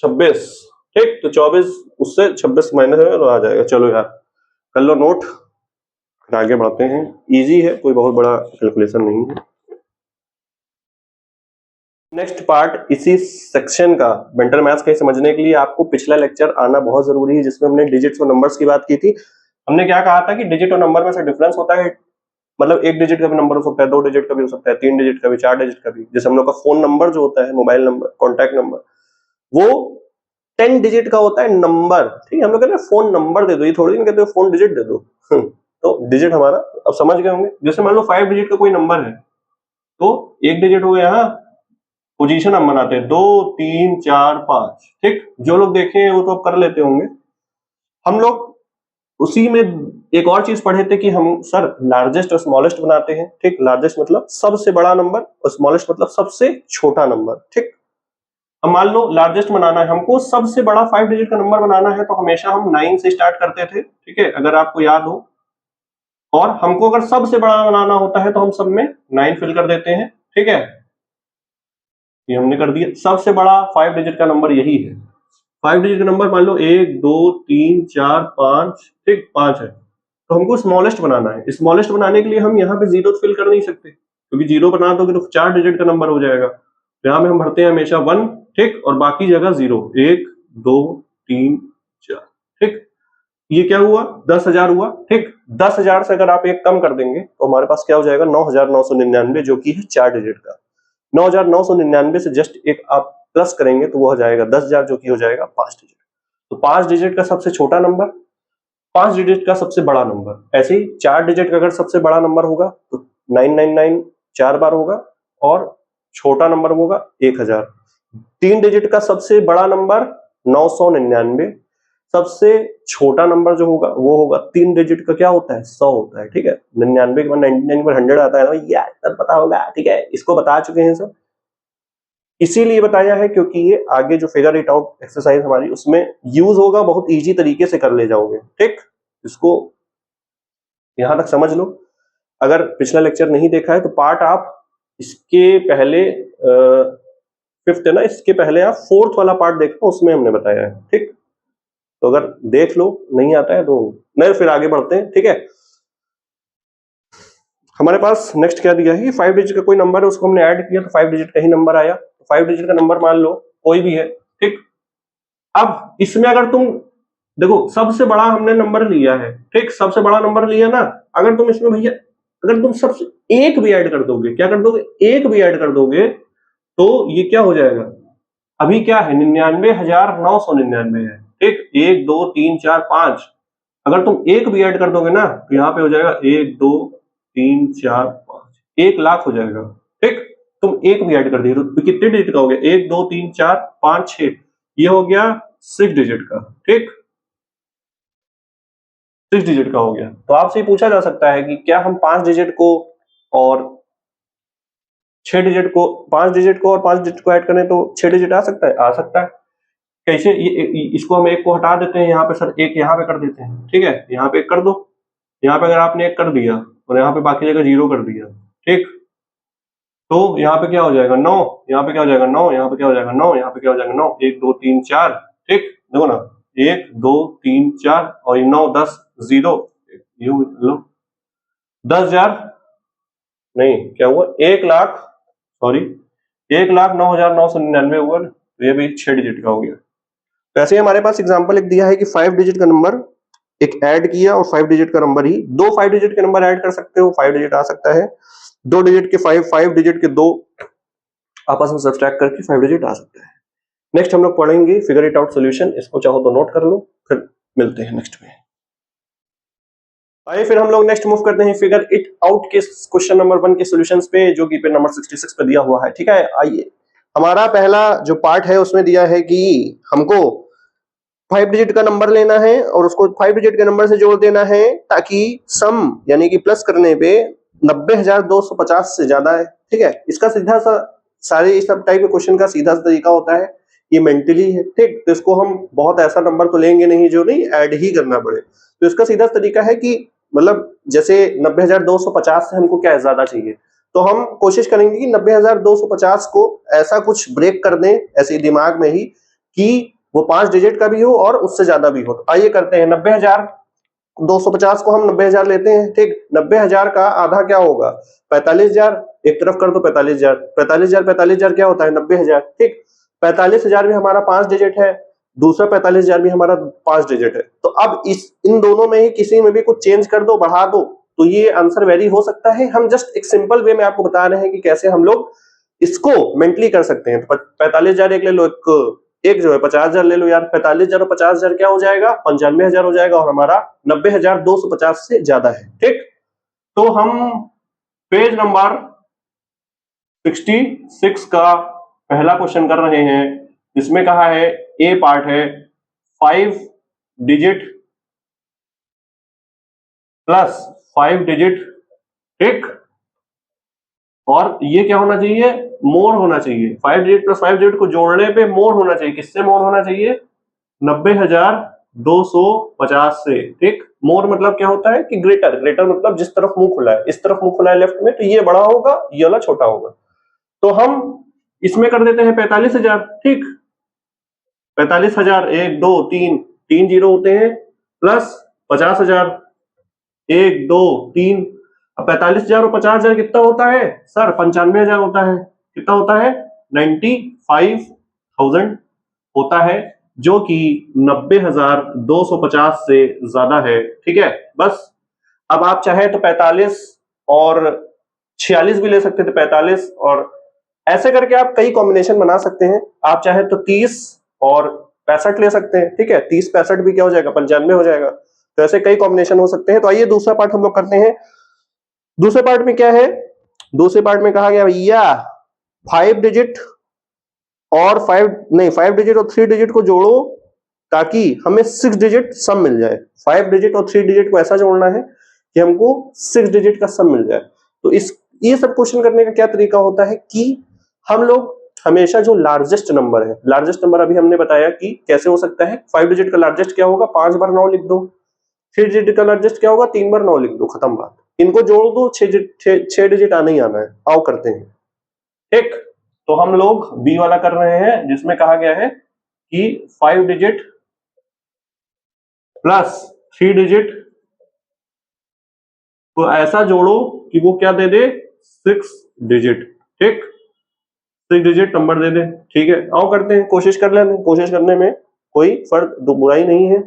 26, ठीक, तो 24 उससे 26 माइनस है तो आ जाएगा। चलो यार कर लो नोट, फिर आगे बढ़ते हैं, इजी है, कोई बहुत बड़ा कैलकुलेशन नहीं है। नेक्स्ट पार्ट इसी सेक्शन का मेंटल मैथ्स के समझने के लिए आपको पिछला लेक्चर आना बहुत जरूरी है, जिसमें हमने डिजिट्स और नंबर्स की बात की थी। हमने क्या कहा था कि डिजिट और नंबर में से डिफरेंस होता है, मतलब 1 डिजिट का भी नंबर हो सकता है, 2 डिजिट का भी हो सकता है, 3 डिजिट का भी, 4 डिजिट का भी। जैसे हम लोग का फोन नंबर जो होता है, मोबाइल नंबर, कॉन्टैक्ट नंबर, वो 10 डिजिट का होता है नंबर, ठीक है। हम लोग कहते हैं फोन नंबर दे दो, ये थोड़ी नहीं कहते फोन डिजिट दे दो। तो डिजिट हमारा अब समझ गए होंगे। जैसे मान लो 5 डिजिट का कोई नंबर है, तो 1 डिजिट हो गया, हाँ पोजीशन हम बनाते हैं 2 3 4 5, ठीक, जो लोग देखे हैं वो तो अब कर लेते होंगे। हम लोग उसी में एक और चीज पढ़े थे कि हम सर लार्जेस्ट और स्मॉलेस्ट बनाते हैं, ठीक, लार्जेस्ट मतलब सबसे बड़ा नंबर और स्मॉलेस्ट मतलब सबसे छोटा नंबर, ठीक। अब मान लो लार्जेस्ट बनाना है हमको, सबसे बड़ा 5 डिजिट का नंबर बनाना है, तो हमेशा हम 9 से स्टार्ट करते थे, ठीक है, अगर आपको याद हो। और हमको अगर सबसे बड़ा बनाना होता है तो हम सब में 9 फिल कर देते हैं, ठीक है, ये हमने कर दिया। सबसे बड़ा 5 डिजिट का नंबर यही है। 5 डिजिट का नंबर मान लो 1 2 3 4 5, ठीक, 5 है, तो हमको स्मॉलेस्ट बनाना है। स्मॉलेस्ट बनाने के लिए हम यहाँ पे 0 फिल कर नहीं सकते, क्योंकि 0 बना दोगे तो 4 डिजिट का नंबर हो जाएगा। यहाँ में हम भरते हैं हमेशा 1, ठीक, और बाकी जगह 0, 1 2 3 4, ठीक। ये क्या हुआ 10,000 हुआ, ठीक। 10,000 से अगर आप एक कम कर देंगे तो हमारे पास क्या हो जाएगा 9,999, जो कि है 4 डिजिट का। 9,999 से जस्ट एक आप प्लस करेंगे तो वो हो जाएगा 10,000, जो कि हो जाएगा 5 डिजिट। तो 5 डिजिट का सबसे छोटा नंबर, 5 डिजिट का सबसे बड़ा नंबर। ऐसे ही 4 डिजिट का अगर सबसे बड़ा नंबर होगा तो 999 4 बार होगा और छोटा नंबर होगा 1000। 3 डिजिट का सबसे बड़ा नंबर 999, सबसे छोटा नंबर जो होगा वो होगा 3 डिजिट का, क्या होता है 100 होता है। ठीक है, 99 के बाद 99 पर 100 आता है ना, यार तब पता होगा। ठीक है, इसको बता चुके हैं सब, इसीलिए बताया है क्योंकि ये आगे जो फिगर इट आउट एक्सरसाइज हमारी उसमें यूज होगा, बहुत इजी तरीके से कर ले जाओगे। ठीक, इसको यहां तक समझ लो। अगर पिछला लेक्चर नहीं देखा है तो पार्ट आप इसके पहले 5th है ना, इसके पहले आप 4th वाला पार्ट देखो, उसमें हमने बताया है। ठीक, तो अगर देख लो, नहीं आता है तो नहीं, फिर आगे बढ़ते हैं। ठीक है, हमारे पास नेक्स्ट क्या दिया है कि 5 डिजिट का कोई नंबर है, उसको हमने ऐड किया तो 5 डिजिट का ही नंबर आया। 5 डिजिट का नंबर मान लो कोई भी है। ठीक, अब इसमें अगर तुम देखो सबसे बड़ा हमने नंबर लिया है। ठीक, सबसे बड़ा नंबर लिया ना, अगर तुम इसमें भैया अगर तुम सबसे एक भी ऐड कर दोगे, क्या कर दोगे, एक भी ऐड कर दोगे तो ये क्या हो जाएगा, अभी क्या है 99,999 है। ठीक, 1 2 3 4 5, अगर तुम एक भी ऐड कर दोगे ना तो यहाँ पे हो जाएगा 1 2 3 4 5, 1 लाख हो जाएगा। ठीक, तुम एक भी ऐड कर दिए तो कितने डिजिट का हो गया, 1 2 3 4 5 6, ये हो गया 6 डिजिट का। ठीक, 6 डिजिट का हो गया। तो आपसे पूछा जा सकता है कि क्या हम 5 डिजिट को और 6 डिजिट को, 5 डिजिट को और 5 डिजिट को ऐड करें तो 6 डिजिट आ सकता है? आ सकता है। कैसे, इसको हम एक को हटा देते हैं, यहाँ पे सर एक यहाँ पे कर देते हैं। ठीक है, यहाँ पे एक कर दो, यहाँ पे अगर आपने एक कर दिया और यहाँ पे बाकी जगह 0 कर दिया। ठीक, तो यहाँ पे क्या हो जाएगा 9, यहाँ पे क्या हो जाएगा 9, यहाँ पे क्या हो जाएगा 9, यहाँ पे क्या हो जाएगा 9, 1 2 3 4। ठीक, देखो ना 1 2 3 4 और 9 10 0, लो 10,000 नहीं, क्या हुआ 1 लाख, सॉरी 1,09,999 हुआ, ये भी 6 डिजिट का हो गया। तो ऐसे ही हमारे पास एग्जांपल एक दिया है कि 5 डिजिट का नंबर एक ऐड किया और 5 डिजिट का नंबर ही, 2 5 डिजिट के नंबर ऐड कर सकते हो, 5 डिजिट आ सकता है। 2 डिजिट के 5, 5 डिजिट के 2 आपस में सब्ट्रैक्ट करके 5 डिजिट आ सकता है। नेक्स्ट हम लोग पढ़ेंगे फिगर इट आउट सॉल्यूशन, इसको चाहो तो नोट कर लो, फिर मिलते हैं नेक्स्ट में। आइए फिर हम लोग नेक्स्ट मूव करते हैं फिगर इट आउट के क्वेश्चन नंबर 1 के सॉल्यूशंस पे, जो कि पेज नंबर 66 पे दिया हुआ है। ठीक है, आइए हमारा पहला जो पार्ट है उसमें दिया है कि हमको 5 डिजिट का नंबर लेना है और उसको 5 डिजिट के नंबर से जोड़ देना है, ताकि सम यानी कि प्लस करने पे 90,250 से ज्यादा है। ठीक है, इसका सीधा सा सारे इस सब टाइप के क्वेश्चन का सीधा सा तरीका होता है, ये मेंटली है। ठीक, तो इसको हम बहुत ऐसा नंबर तो लेंगे नहीं जो नहीं ऐड ही करना पड़े। तो इसका सीधा तरीका है कि मतलब जैसे 90,250 से हमको क्या ज्यादा चाहिए, तो हम कोशिश करेंगे कि 90,250 को ऐसा कुछ ब्रेक कर दें ऐसे दिमाग में ही कि वो 5 डिजिट का भी हो और उससे ज्यादा भी हो। तो आइए करते हैं, 90,250 को हम 90,000 लेते हैं। ठीक, 90,000 का आधा क्या होगा 45,000, एक तरफ कर दो 45,000, 45,000 45,000 क्या होता है 90,000। ठीक, 45,000 भी हमारा 5 डिजिट है, दूसरा 45,000 भी हमारा 5 डिजिट है। तो अब इन दोनों में ही किसी में भी कुछ चेंज कर दो, बढ़ा दो, तो ये आंसर वेरी हो सकता है। हम जस्ट एक सिंपल वे में आपको बता रहे हैं कि कैसे हम लोग इसको मेंटली कर सकते हैं। तो 45,000 एक ले लो, एक जो है 50,000 ले लो यार, 45,000 और 50,000 क्या हो जाएगा 95,000 हो जाएगा, और हमारा 90,250 से ज्यादा है। ठीक, तो हम पेज नंबर 66 का पहला क्वेश्चन कर रहे हैं। इसमें कहा है, ए पार्ट है 5 डिजिट प्लस 5 डिजिट। ठीक, और ये क्या होना चाहिए, मोर होना चाहिए। 5 डिजिट प्लस 5 डिजिट को जोड़ने पे मोर होना चाहिए। किससे मोर होना चाहिए, 90,250 से। ठीक, मोर मतलब क्या होता है कि ग्रेटर, ग्रेटर मतलब जिस तरफ मुंह खुला है, इस तरफ मुंह खुला है लेफ्ट में, तो ये बड़ा होगा, ये वाला छोटा होगा। तो हम इसमें कर देते हैं 45,000। ठीक, 45,000 1 2 3 3 जीरो होते हैं, प्लस 50,000 1 2 3। अब 45,000 और 50,000 कितना होता है सर, 95,000 होता है। कितना होता है 95,000 होता है, जो कि 90,250 से ज्यादा है। ठीक है, बस अब आप चाहे तो 45 और 46 भी ले सकते थे, 45 और ऐसे करके आप कई कॉम्बिनेशन बना सकते हैं। आप चाहे तो 30 और 65 ले सकते हैं, ठीक है। 30 65 भी क्या हो जाएगा, 95 हो जाएगा। तो ऐसे कई कॉम्बिनेशन हो सकते हैं। तो आइए दूसरा पार्ट हम लोग करते हैं। दूसरे पार्ट में क्या है, दूसरे पार्ट में कहा गया भैया 5 डिजिट और 5 डिजिट और 3 डिजिट को जोड़ो ताकि हमें 6 डिजिट सम मिल जाए। 5 डिजिट और 3 डिजिट को ऐसा जोड़ना है कि हमको 6 डिजिट का सम मिल जाए। तो ये सब क्वेश्चन करने का क्या तरीका होता है कि हम लोग हमेशा जो लार्जेस्ट नंबर है, लार्जेस्ट नंबर अभी हमने बताया कि कैसे हो सकता है। 5 डिजिट का लार्जेस्ट क्या होगा, 5 बार 9 लिख दो। 3 डिजिट का लार्जेस्ट क्या होगा, 3 बार 9 लिख दो, खत्म बात। इनको जोड़ दो, 6 डिजिट आना ही आना है। आओ करते हैं, ठीक। तो हम लोग बी वाला कर रहे हैं जिसमें कहा गया है कि 5 डिजिट प्लस 3 डिजिट को ऐसा जोड़ो कि वो क्या दे दे, 6 डिजिट, ठीक। 6 डिजिट नंबर दे दे, ठीक है। आओ करते हैं, कोशिश कर लेते हैं। कोशिश करने में कोई फर्क बुराई नहीं है।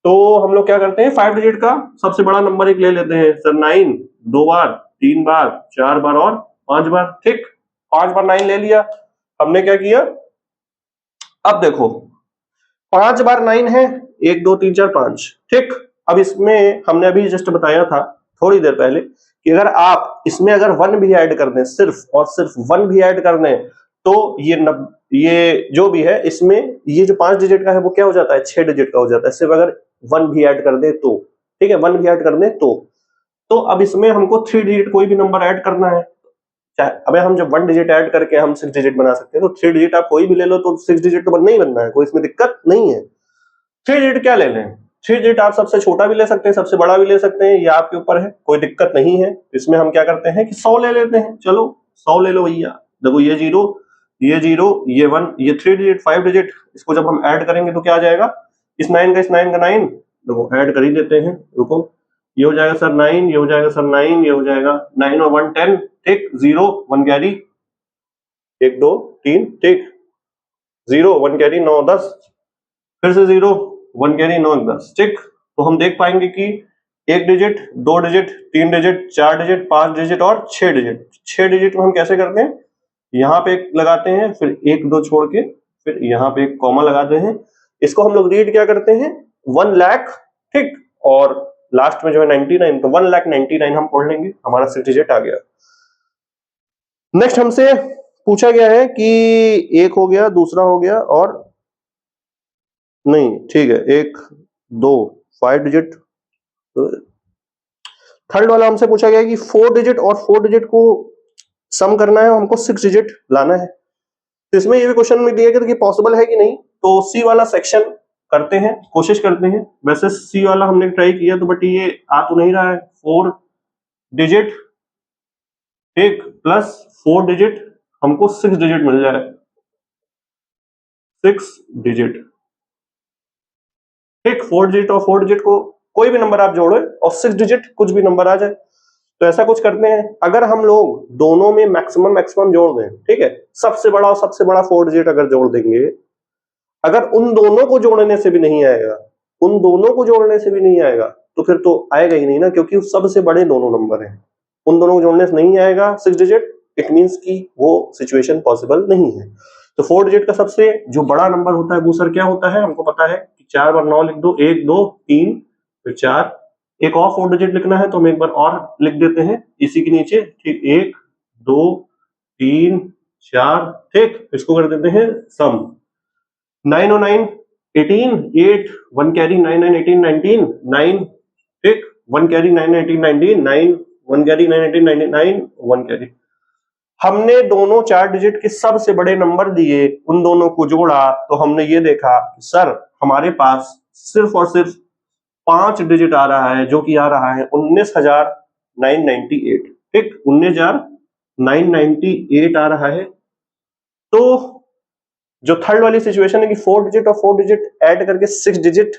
तो हम लोग क्या करते हैं, 5 डिजिट का सबसे बड़ा नंबर एक ले लेते हैं सर, 9 2 बार, 3 बार, 4 बार और 5 बार, ठीक। 5 बार 9 ले लिया। हमने क्या किया, अब देखो 5 बार 9 है, 1 2 3 4 5, ठीक। अब इसमें हमने अभी जस्ट बताया था थोड़ी देर पहले कि अगर आप इसमें अगर 1 भी ऐड कर दें, सिर्फ और सिर्फ 1 भी ऐड कर दें, तो ये जो भी है इसमें ये जो 5 डिजिट का है वो क्या हो जाता है, 6 डिजिट का हो जाता है, सिर्फ अगर 1 भी ऐड कर दे तो, ठीक है। 1 भी ऐड कर दे तो अब इसमें हमको 3 डिजिट कोई भी नंबर ऐड करना है। अबे हम जब 1 डिजिट ऐड करके हम 6 डिजिट बना सकते हैं, तो 3 डिजिट आप कोई भी ले लो तो 6 डिजिट तो बनना ही बनना है, कोई इसमें दिक्कत नहीं है। 3 डिजिट क्या ले लें, 3 डिजिट आप सबसे छोटा भी ले सकते हैं, सबसे बड़ा भी ले सकते हैं, ये आपके ऊपर है, कोई दिक्कत नहीं है। इसमें हम क्या करते हैं कि 100 ले लेते हैं। चलो 100 ले लो भैया। देखो ये 0, ये 0, ये 1, ये 3 डिजिट 5 डिजिट, इसको जब हम ऐड करेंगे तो क्या आ जाएगा, इस 9 का 9, देखो ऐड कर ही देते हैं, रुको। ये हो जाएगा सर 9, ये हो जाएगा सर 9, ये हो जाएगा 9 और 1 10, ठीक। 0 1 कैरी, 1 2 3, ठीक। 0 1 कैरी 9 10, फिर से 0 1 कैरी 9 10, ठीक। तो हम देख पाएंगे कि 1 digit, 2 digit, 3 digit, 4 digit, 5 digit और 6 डिजिट। 6 डिजिट में हम कैसे करते हैं, यहाँ पे एक लगाते हैं, फिर 1 2 छोड़ के फिर यहाँ पे एक कॉमा लगाते हैं। इसको हम लोग रीड क्या करते हैं, 1 लाख, ठीक। और लास्ट में जो है 99, तो 1,99,000 हम पढ़ लेंगे, हमारा 6 डिजिट आ गया। नेक्स्ट हमसे पूछा गया है कि एक हो गया, दूसरा हो गया और नहीं, ठीक है, 1 2 5 डिजिट। थर्ड वाला हमसे पूछा गया है कि 4 डिजिट और 4 डिजिट को सम करना है, हमको 6 डिजिट लाना है। तो इसमें ये भी क्वेश्चन में दिया गया कि पॉसिबल है कि नहीं। तो सी वाला सेक्शन करते हैं, कोशिश करते हैं। वैसे सी वाला हमने ट्राई किया तो बट ये आ तो नहीं रहा है। 4 डिजिट, ठीक, प्लस 4 डिजिट, हमको 6 डिजिट मिल जाए, 6 डिजिट, ठीक। 4 डिजिट और 4 डिजिट को कोई भी नंबर आप जोड़ो और 6 डिजिट कुछ भी नंबर आ जाए। तो ऐसा कुछ करते हैं, अगर हम लोग दोनों में मैक्सिमम जोड़ दें, ठीक है, सबसे बड़ा और सबसे बड़ा 4 डिजिट अगर जोड़ देंगे, अगर उन दोनों को जोड़ने से भी नहीं आएगा, उन दोनों को जोड़ने से भी नहीं आएगा, तो फिर तो आएगा ही नहीं ना, क्योंकि सबसे बड़े दोनों नंबर हैं। उन दोनों को जोड़ने से नहीं आएगा 6 डिजिट, इट मींस कि वो सिचुएशन पॉसिबल नहीं है। तो 4 डिजिट का सबसे जो बड़ा नंबर होता है वो सर क्या होता है, हमको पता है कि 4 बार 9 लिख दो, 1 2 3 फिर 4। एक और 4 डिजिट लिखना है तो हम एक बार और लिख देते हैं इसी के नीचे, ठीक। 1 2 3 4, ठीक। इसको कर देते हैं सम। 9 और 9 18, 8 1 कैरी 9 9 18 19 9, ठीक। 1 कैरी 9 18 19 9, 1 कैरी 9 18 99 1 कैरी। हमने दोनों 4 डिजिट के सबसे बड़े नंबर दिए, उन दोनों को जोड़ा तो हमने ये देखा सर हमारे पास सिर्फ और सिर्फ 5 डिजिट आ रहा है, जो कि आ रहा है 19,998, ठीक। 19,998 आ रहा है। तो जो थर्ड वाली सिचुएशन है कि 4 डिजिट और 4 डिजिट ऐड करके 6 डिजिट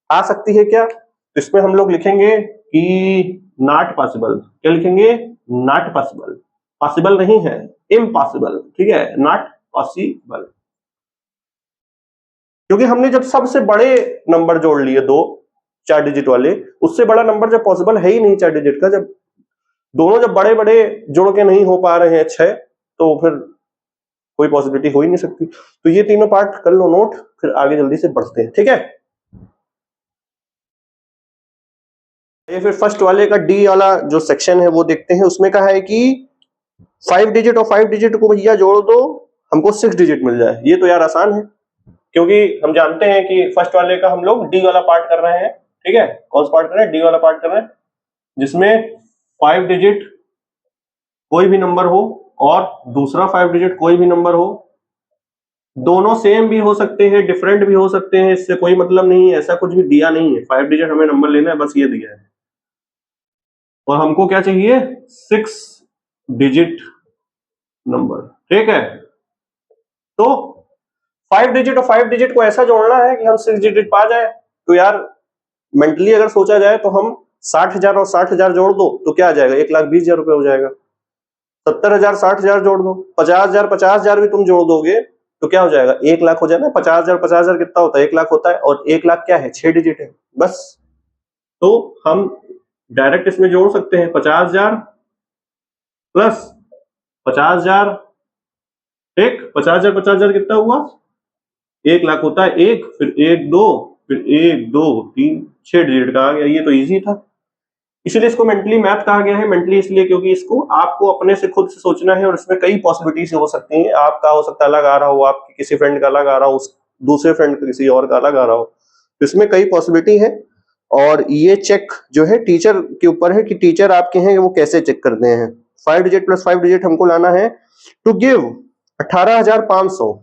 आ सकती है क्या, तो इसमें हम लोग लिखेंगे कि नॉट पॉसिबल। क्या लिखेंगे, नॉट पॉसिबल, पॉसिबल नहीं है, इम्पॉसिबल, ठीक है, नॉट पॉसिबल। क्योंकि हमने जब सबसे बड़े नंबर जोड़ लिए, 2 4 डिजिट वाले, उससे बड़ा नंबर जब पॉसिबल है ही नहीं 4 डिजिट का, जब दोनों जब बड़े बड़े जोड़ के नहीं हो पा रहे हैं 6, तो फिर कोई पॉसिबिलिटी हो ही नहीं सकती। तो ये तीनों पार्ट कर लो नोट, फिर आगे जल्दी से बढ़ते हैं, ठीक है। ये फिर फर्स्ट वाले का डी वाला जो सेक्शन है वो देखते हैं। उसमें कहा है कि 5 डिजिट और 5 डिजिट को भैया जोड़ दो, हमको 6 डिजिट मिल जाए। ये तो यार आसान है, क्योंकि हम जानते हैं कि फर्स्ट वाले का हम लोग डी वाला पार्ट कर रहे हैं, ठीक है। कौन सा पार्ट कर रहे हैं? डी वाला पार्ट कर रहे हैं, जिसमें 5 डिजिट कोई भी नंबर हो और दूसरा 5 डिजिट कोई भी नंबर हो। दोनों सेम भी हो सकते हैं, डिफरेंट भी हो सकते हैं, इससे कोई मतलब नहीं है, ऐसा कुछ भी दिया नहीं है। 5 डिजिट हमें नंबर लेना है, बस ये दिया है। और हमको क्या चाहिए? 6 डिजिट नंबर, ठीक है। तो 5 डिजिट और 5 डिजिट को ऐसा जोड़ना है कि हम 6 डिजिट पा जाए। तो यार मेंटली अगर सोचा जाए तो हम 60,000 और 60,000 जोड़ दो तो क्या आ जाएगा? 1,20,000 रुपए हो जाएगा। 70,000 60,000 जोड़ दो, 50,000 50,000 भी तुम जोड़ दोगे तो क्या हो जाएगा? 1,00,000 हो जाएगा। 50,000 50,000 कितना होता है? 1,00,000 होता है। और 1,00,000 क्या है? 6 डिजिट है बस। तो हम डायरेक्ट इसमें जोड़ सकते हैं 50,000 प्लस 50,000, ठीक। 50,000 50,000 कितना हुआ? 1,00,000 होता है। एक फिर 1 2 फिर 1 2 3 6 डिजिट का आ गया। ये तो इजी था, इसलिए इसको मेंटली मैथ कहा गया है। मेंटली इसलिए क्योंकि इसको आपको अपने से खुद से सोचना है और इसमें कई पॉसिबिलिटीज हो सकती हैं। आपका हो सकता है अलग आ रहा हो, आपके किसी फ्रेंड का अलग आ रहा हो, दूसरे फ्रेंड का किसी और का अलग आ रहा हो, तो इसमें कई पॉसिबिलिटी है। और ये चेक जो है टीचर के ऊपर है कि टीचर आपके हैं वो कैसे चेक करते हैं। 5 डिजिट प्लस 5 डिजिट हमको लाना है टू गिव 18,500,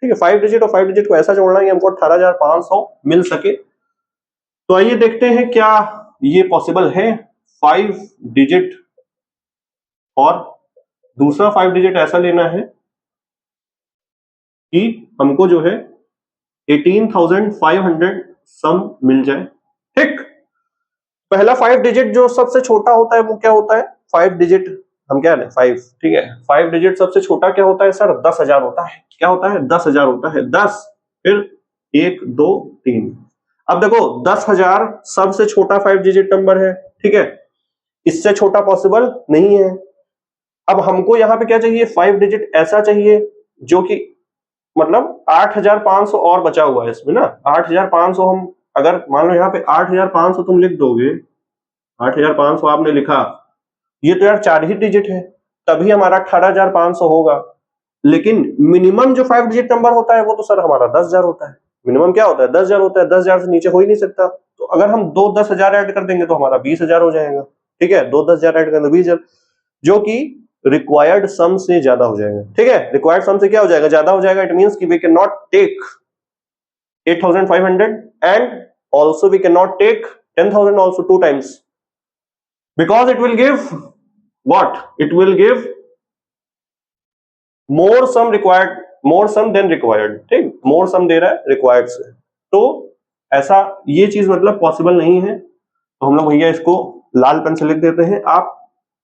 ठीक है। 5 डिजिट और 5 डिजिट को ऐसा जोड़ना है कि हमको 18,500 मिल सके। तो आइए देखते हैं क्या ये पॉसिबल है। 5 डिजिट और दूसरा 5 डिजिट ऐसा लेना है कि हमको जो है 18,500 सम मिल जाए, ठीक। पहला 5 डिजिट जो सबसे छोटा होता है वो क्या होता है? 5 डिजिट हम क्या है 5, ठीक है। 5 डिजिट सबसे छोटा क्या होता है सर? 10,000 होता है। क्या होता है? 10,000 होता है। 10 फिर 1 2 3। अब देखो 10,000 सबसे छोटा 5 डिजिट नंबर है, ठीक है। इससे छोटा पॉसिबल नहीं है। अब हमको यहाँ पे क्या चाहिए? 5 डिजिट ऐसा चाहिए जो कि मतलब 8,500 और बचा हुआ है इसमें ना। 8,500 हम अगर मान लो यहाँ पे 8,500 तुम लिख दोगे, 8,500 आपने लिखा, ये तो यार 4 ही डिजिट है, तभी हमारा 18,500 होगा। लेकिन मिनिमम जो 5 डिजिट नंबर होता है वो तो सर हमारा 10,000 होता है। मिनिमम क्या होता है? 10,000 होता है। 10,000 से नीचे हो ही नहीं सकता। तो अगर हम 2 10,000 ऐड कर देंगे तो हमारा 20,000 हो जाएगा, ठीक है। 2 10,000 ऐड कर देंगे 20,000, जो कि रिक्वायर्ड सम से ज्यादा हो जाएगा, ठीक है। रिक्वायर्ड सम से क्या हो जाएगा? ज्यादा हो जाएगा। इट मींस कि we can not take 8,500 and also we cannot take 10,000 also 2 times, because it will give what? It will give more sum required, more sum than required, ठीक। more sum दे रहा है required से, तो ऐसा ये चीज मतलब पॉसिबल नहीं है। तो हम लोग भैया इसको लाल पेन से लिख देते हैं। आप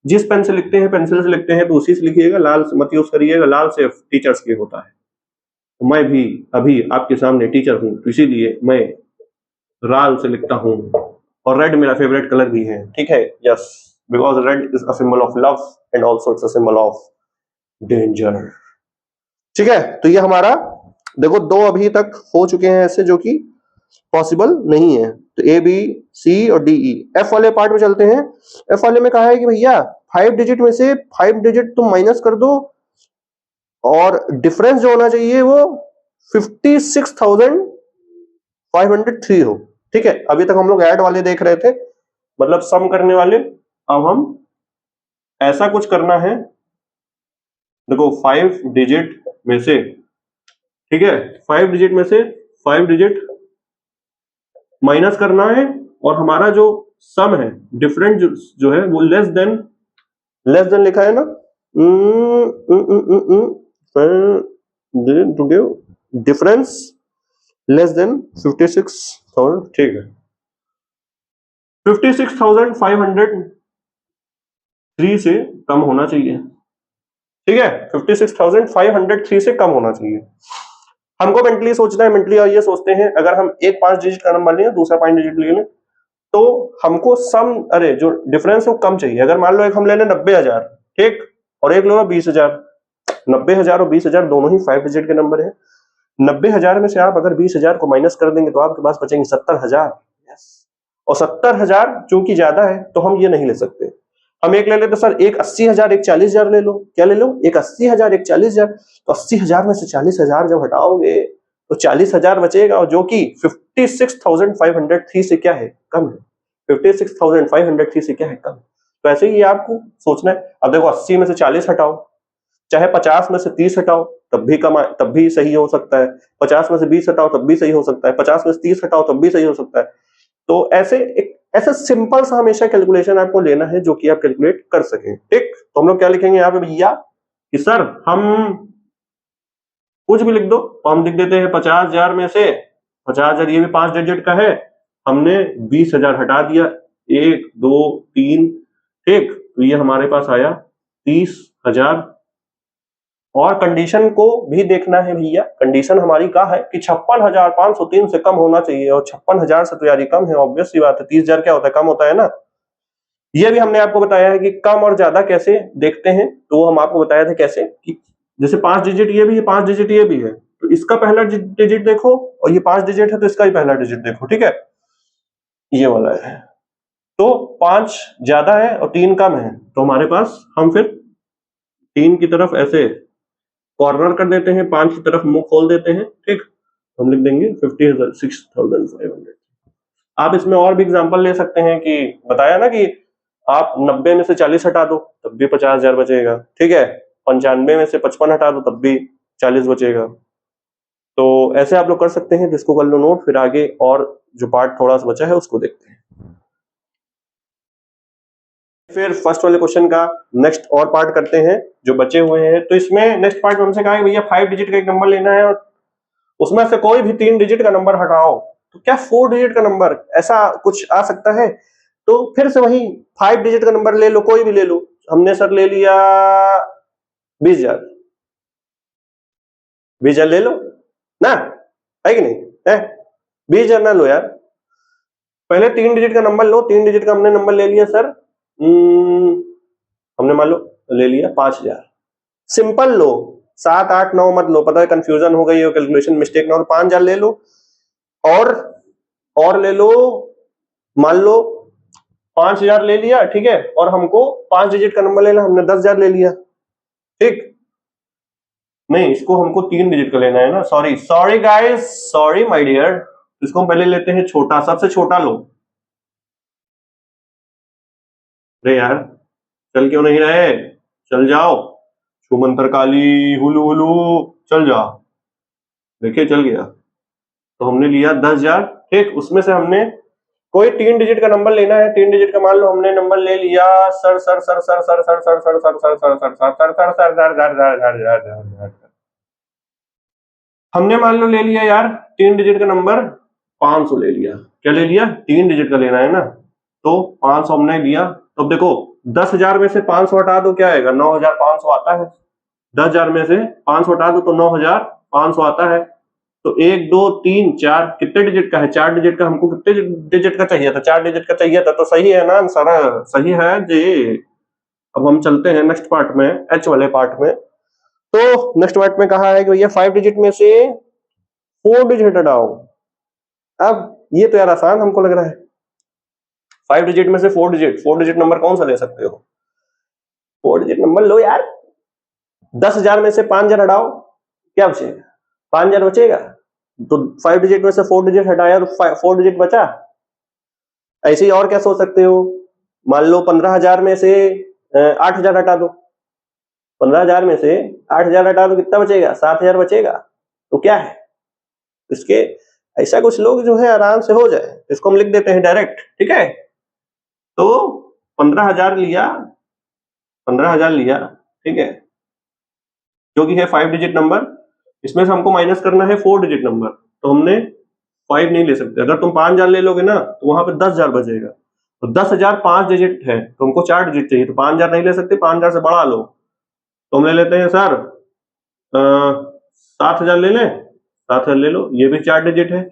जिस पेन से लिखते हैं, पेंसिल से लिखते हैं, तो उसी से लिखिएगा, लाल से मत यूज करिएगा। लाल से टीचर्स के होता है। तो मैं भी अभी आपके सामने टीचर हूं, तो इसीलिए मैं लाल से लिखता हूं। और रेड मेरा फेवरेट कलर भी है, ठीक है। Yes, because red is a symbol of love and also it's a symbol of danger, ठीक है। तो ये हमारा देखो 2 अभी तक हो चुके हैं ऐसे जो कि पॉसिबल नहीं है। तो ए बी सी और डी ई। एफ वाले पार्ट में चलते हैं। एफ वाले में कहा है कि भैया 5 डिजिट में से 5 डिजिट तुम माइनस कर दो और डिफरेंस जो होना चाहिए वो 56,503 हो, ठीक है। अभी तक हम लोग ऐड वाले देख रहे थे, मतलब सम करने वाले। अब हम ऐसा कुछ करना है, देखो 5 डिजिट में से, ठीक है, 5 डिजिट में से 5 डिजिट माइनस करना है और हमारा जो सम है डिफरेंट जो है वो लेस देन लिखा है ना, to give difference less than 56,000, ठीक है। 56,503 से कम होना चाहिए, ठीक है। 56,503 से कम होना चाहिए। हमको मेंटली सोचना है। मेंटली ये सोचते हैं अगर हम एक 5 डिजिट का नंबर लें, दूसरा 5 डिजिट ले लें, तो हमको सम अरे जो डिफरेंस है वो कम चाहिए। अगर मान लो एक हम ले लें 90,000, ठीक, और एक लो 20,000, 90,000 और 20,000 दोनों ही 5 डिजिट के नंबर है। 90,000 में से आप अगर 20,000 को माइनस कर देंगे तो आपके पास बचेंगे 70,000। और 70,000 चूंकि ज्यादा है तो हम ये नहीं ले सकते। हम एक ले लेते सर, एक 80,000 एक 40,000 ले लो। क्या ले लो? एक 80,000 एक 40,000। तो 80,000 में से 40,000 जब हटाओगे तो 40,000 बचेगा, और जो कि 56,503 से क्या है? कम है। 56,503 से क्या है? कम। तो ऐसे ही आपको सोचना है। अब देखो 80 में से 40 हटाओ, चाहे 50 में से 30 हटाओ तब भी कम, तब भी सही हो सकता है। 50 में से 20 हटाओ तब भी सही हो सकता है। 50 में से 30 हटाओ तब भी सही हो सकता है। तो ऐसा सिंपल सा हमेशा कैलकुलेशन आपको लेना है जो कि आप कैलकुलेट कर सकें। ठीक, तो हम लोग क्या लिखेंगे यहाँ पे भैया कि सर हम कुछ भी लिख दो, तो हम लिख देते हैं 50,000 में से 50,000, ये भी 5 डिजिट का है, हमने 20,000 हटा दिया, 1 2 3, ठीक, तो ये हमारे पास आया 30,000। और कंडीशन को भी देखना है भैया। कंडीशन हमारी क्या है कि 56,503 से कम होना चाहिए, और 56,000 से तो यार कम है, ऑब्वियस सी बात है। 30,000 क्या होता है? कम होता है ना। ये भी हमने आपको बताया है कि कम और ज्यादा कैसे देखते हैं, तो वो हम आपको बताया था कैसे कि जैसे 5 डिजिट ये भी है, 5 डिजिट ये भी है, तो इसका पहला डिजिट देखो, और ये 5 डिजिट है तो इसका ही पहला डिजिट देखो। ठीक है, ये वाला है। तो 5 ज्यादा है और 3 कम है, तो हमारे पास हम फिर 3 की तरफ ऐसे कॉर्नर कर देते हैं, 5 की तरफ मुंह खोल देते हैं। ठीक, हम लिख देंगे 56,500। आप इसमें और भी एग्जांपल ले सकते हैं कि बताया ना कि आप 90 में से 40 हटा दो तब भी 50,000 बचेगा। ठीक है, 95 में से 55 हटा दो तब भी 40 बचेगा। तो ऐसे आप लोग कर सकते हैं, जिसको कर लो नोट, फिर आगे और जो पार्ट थोड़ा सा बचा है उसको देखते हैं। फिर फर्स्ट वाले क्वेश्चन का नेक्स्ट और पार्ट करते हैं जो बचे हुए हैं। तो इसमें नेक्स्ट पार्ट में हमसे कहा है भैया 5 डिजिट का एक नंबर लेना है और उसमें से कोई भी 3 डिजिट का नंबर हटाओ। तो क्या 4 डिजिट का नंबर ऐसा कुछ आ सकता है? तो फिर से वही 5 डिजिट का नंबर ले लो, कोई भी ले लो। हमने सर ले लिया 20,000। 20,000 ले लो ना, है कि नहीं है? 20,000 ना लो यार, पहले 3 डिजिट का नंबर लो। 3 डिजिट का हमने नंबर ले लिया सर, हमने मान लो ले लिया 5,000। सिंपल लो, 7 8 9 मत लो, पता है कंफ्यूजन हो गई हो, कैलकुलेशन मिस्टेक ना हो। 5,000 ले लो, और ले लो, मान लो 5,000 ले लिया। ठीक है, और हमको 5 डिजिट का नंबर लेना, हमने 10,000 ले लिया। ठीक, नहीं, इसको हमको 3 डिजिट का लेना है ना। Sorry guys, sorry my dear. इसको हम पहले लेते हैं छोटा, सबसे छोटा लो। अरे यार चल क्यों नहीं रहे? चल जाओ, छुमंतर काली हुलू हुलू, चल जा। देखिए चल गया। तो हमने लिया 10,000। ठीक, उसमें से हमने कोई 3 डिजिट का नंबर लेना है। 3 डिजिट का मान लो हमने नंबर ले लिया sir sir sir sir sir sir sir sir sir sir sir sir sir sir sir sir sir हमने मान लो ले लिया यार 3 डिजिट का नंबर 500 ले लिया। क्या ले लिया? 3 डिजिट का लेना है ना, तो 500 हमने लिया। तो देखो 10,000 में से 500 हटा दो, क्या आएगा? 9,500 आता है। 10,000 में से 500 हटा दो तो 9,500 आता है। तो 1 2 3 4 कितने डिजिट का है? 4 डिजिट का। हमको कितने डिजिट का चाहिए था? 4 डिजिट का चाहिए था। तो सही है ना आंसर? सही है जी। अब हम चलते हैं नेक्स्ट पार्ट में, एच वाले पार्ट में। तो नेक्स्ट पार्ट में कहा है कि भैया 5 डिजिट में से 4 डिजिट हटाओ। अब ये तो यार आसान हमको लग रहा है। 5 डिजिट में से 4 डिजिट नंबर कौन सा ले सकते हो? 4 डिजिट नंबर लो यार। 10,000 में से 5,000 हटाओ, क्या बचेगा? 5,000 बचेगा। तो 5 डिजिट में से 4 डिजिट हटाया तो 4 डिजिट बचा। ऐसे ही और क्या सोच सकते हो? मान लो 15,000 में से 8,000 हटा दो। 15,000 में से 8,000 हटा दो, कितना बचेगा? 7,000 बचेगा। तो क्या है इसके? ऐसा कुछ लोग जो है आराम से हो जाए, इसको हम लिख देते हैं डायरेक्ट। ठीक है, तो 15,000 लिया, 15,000 लिया। ठीक है, जो कि है 5 डिजिट नंबर। इसमें से हमको माइनस करना है 4 डिजिट नंबर, तो हमने 5 नहीं ले सकते। अगर तुम 5,000 ले लोगे ना तो वहां पे 10,000 बचेगा। तो 10,000 5 डिजिट है तो हमको 4 डिजिट चाहिए, तो 5,000 नहीं ले सकते, 5,000 से बढ़ा लो। तो हम ले लेते हैं सर 7,000 ले लें। 7,000 ले लो, ये भी 4 डिजिट है।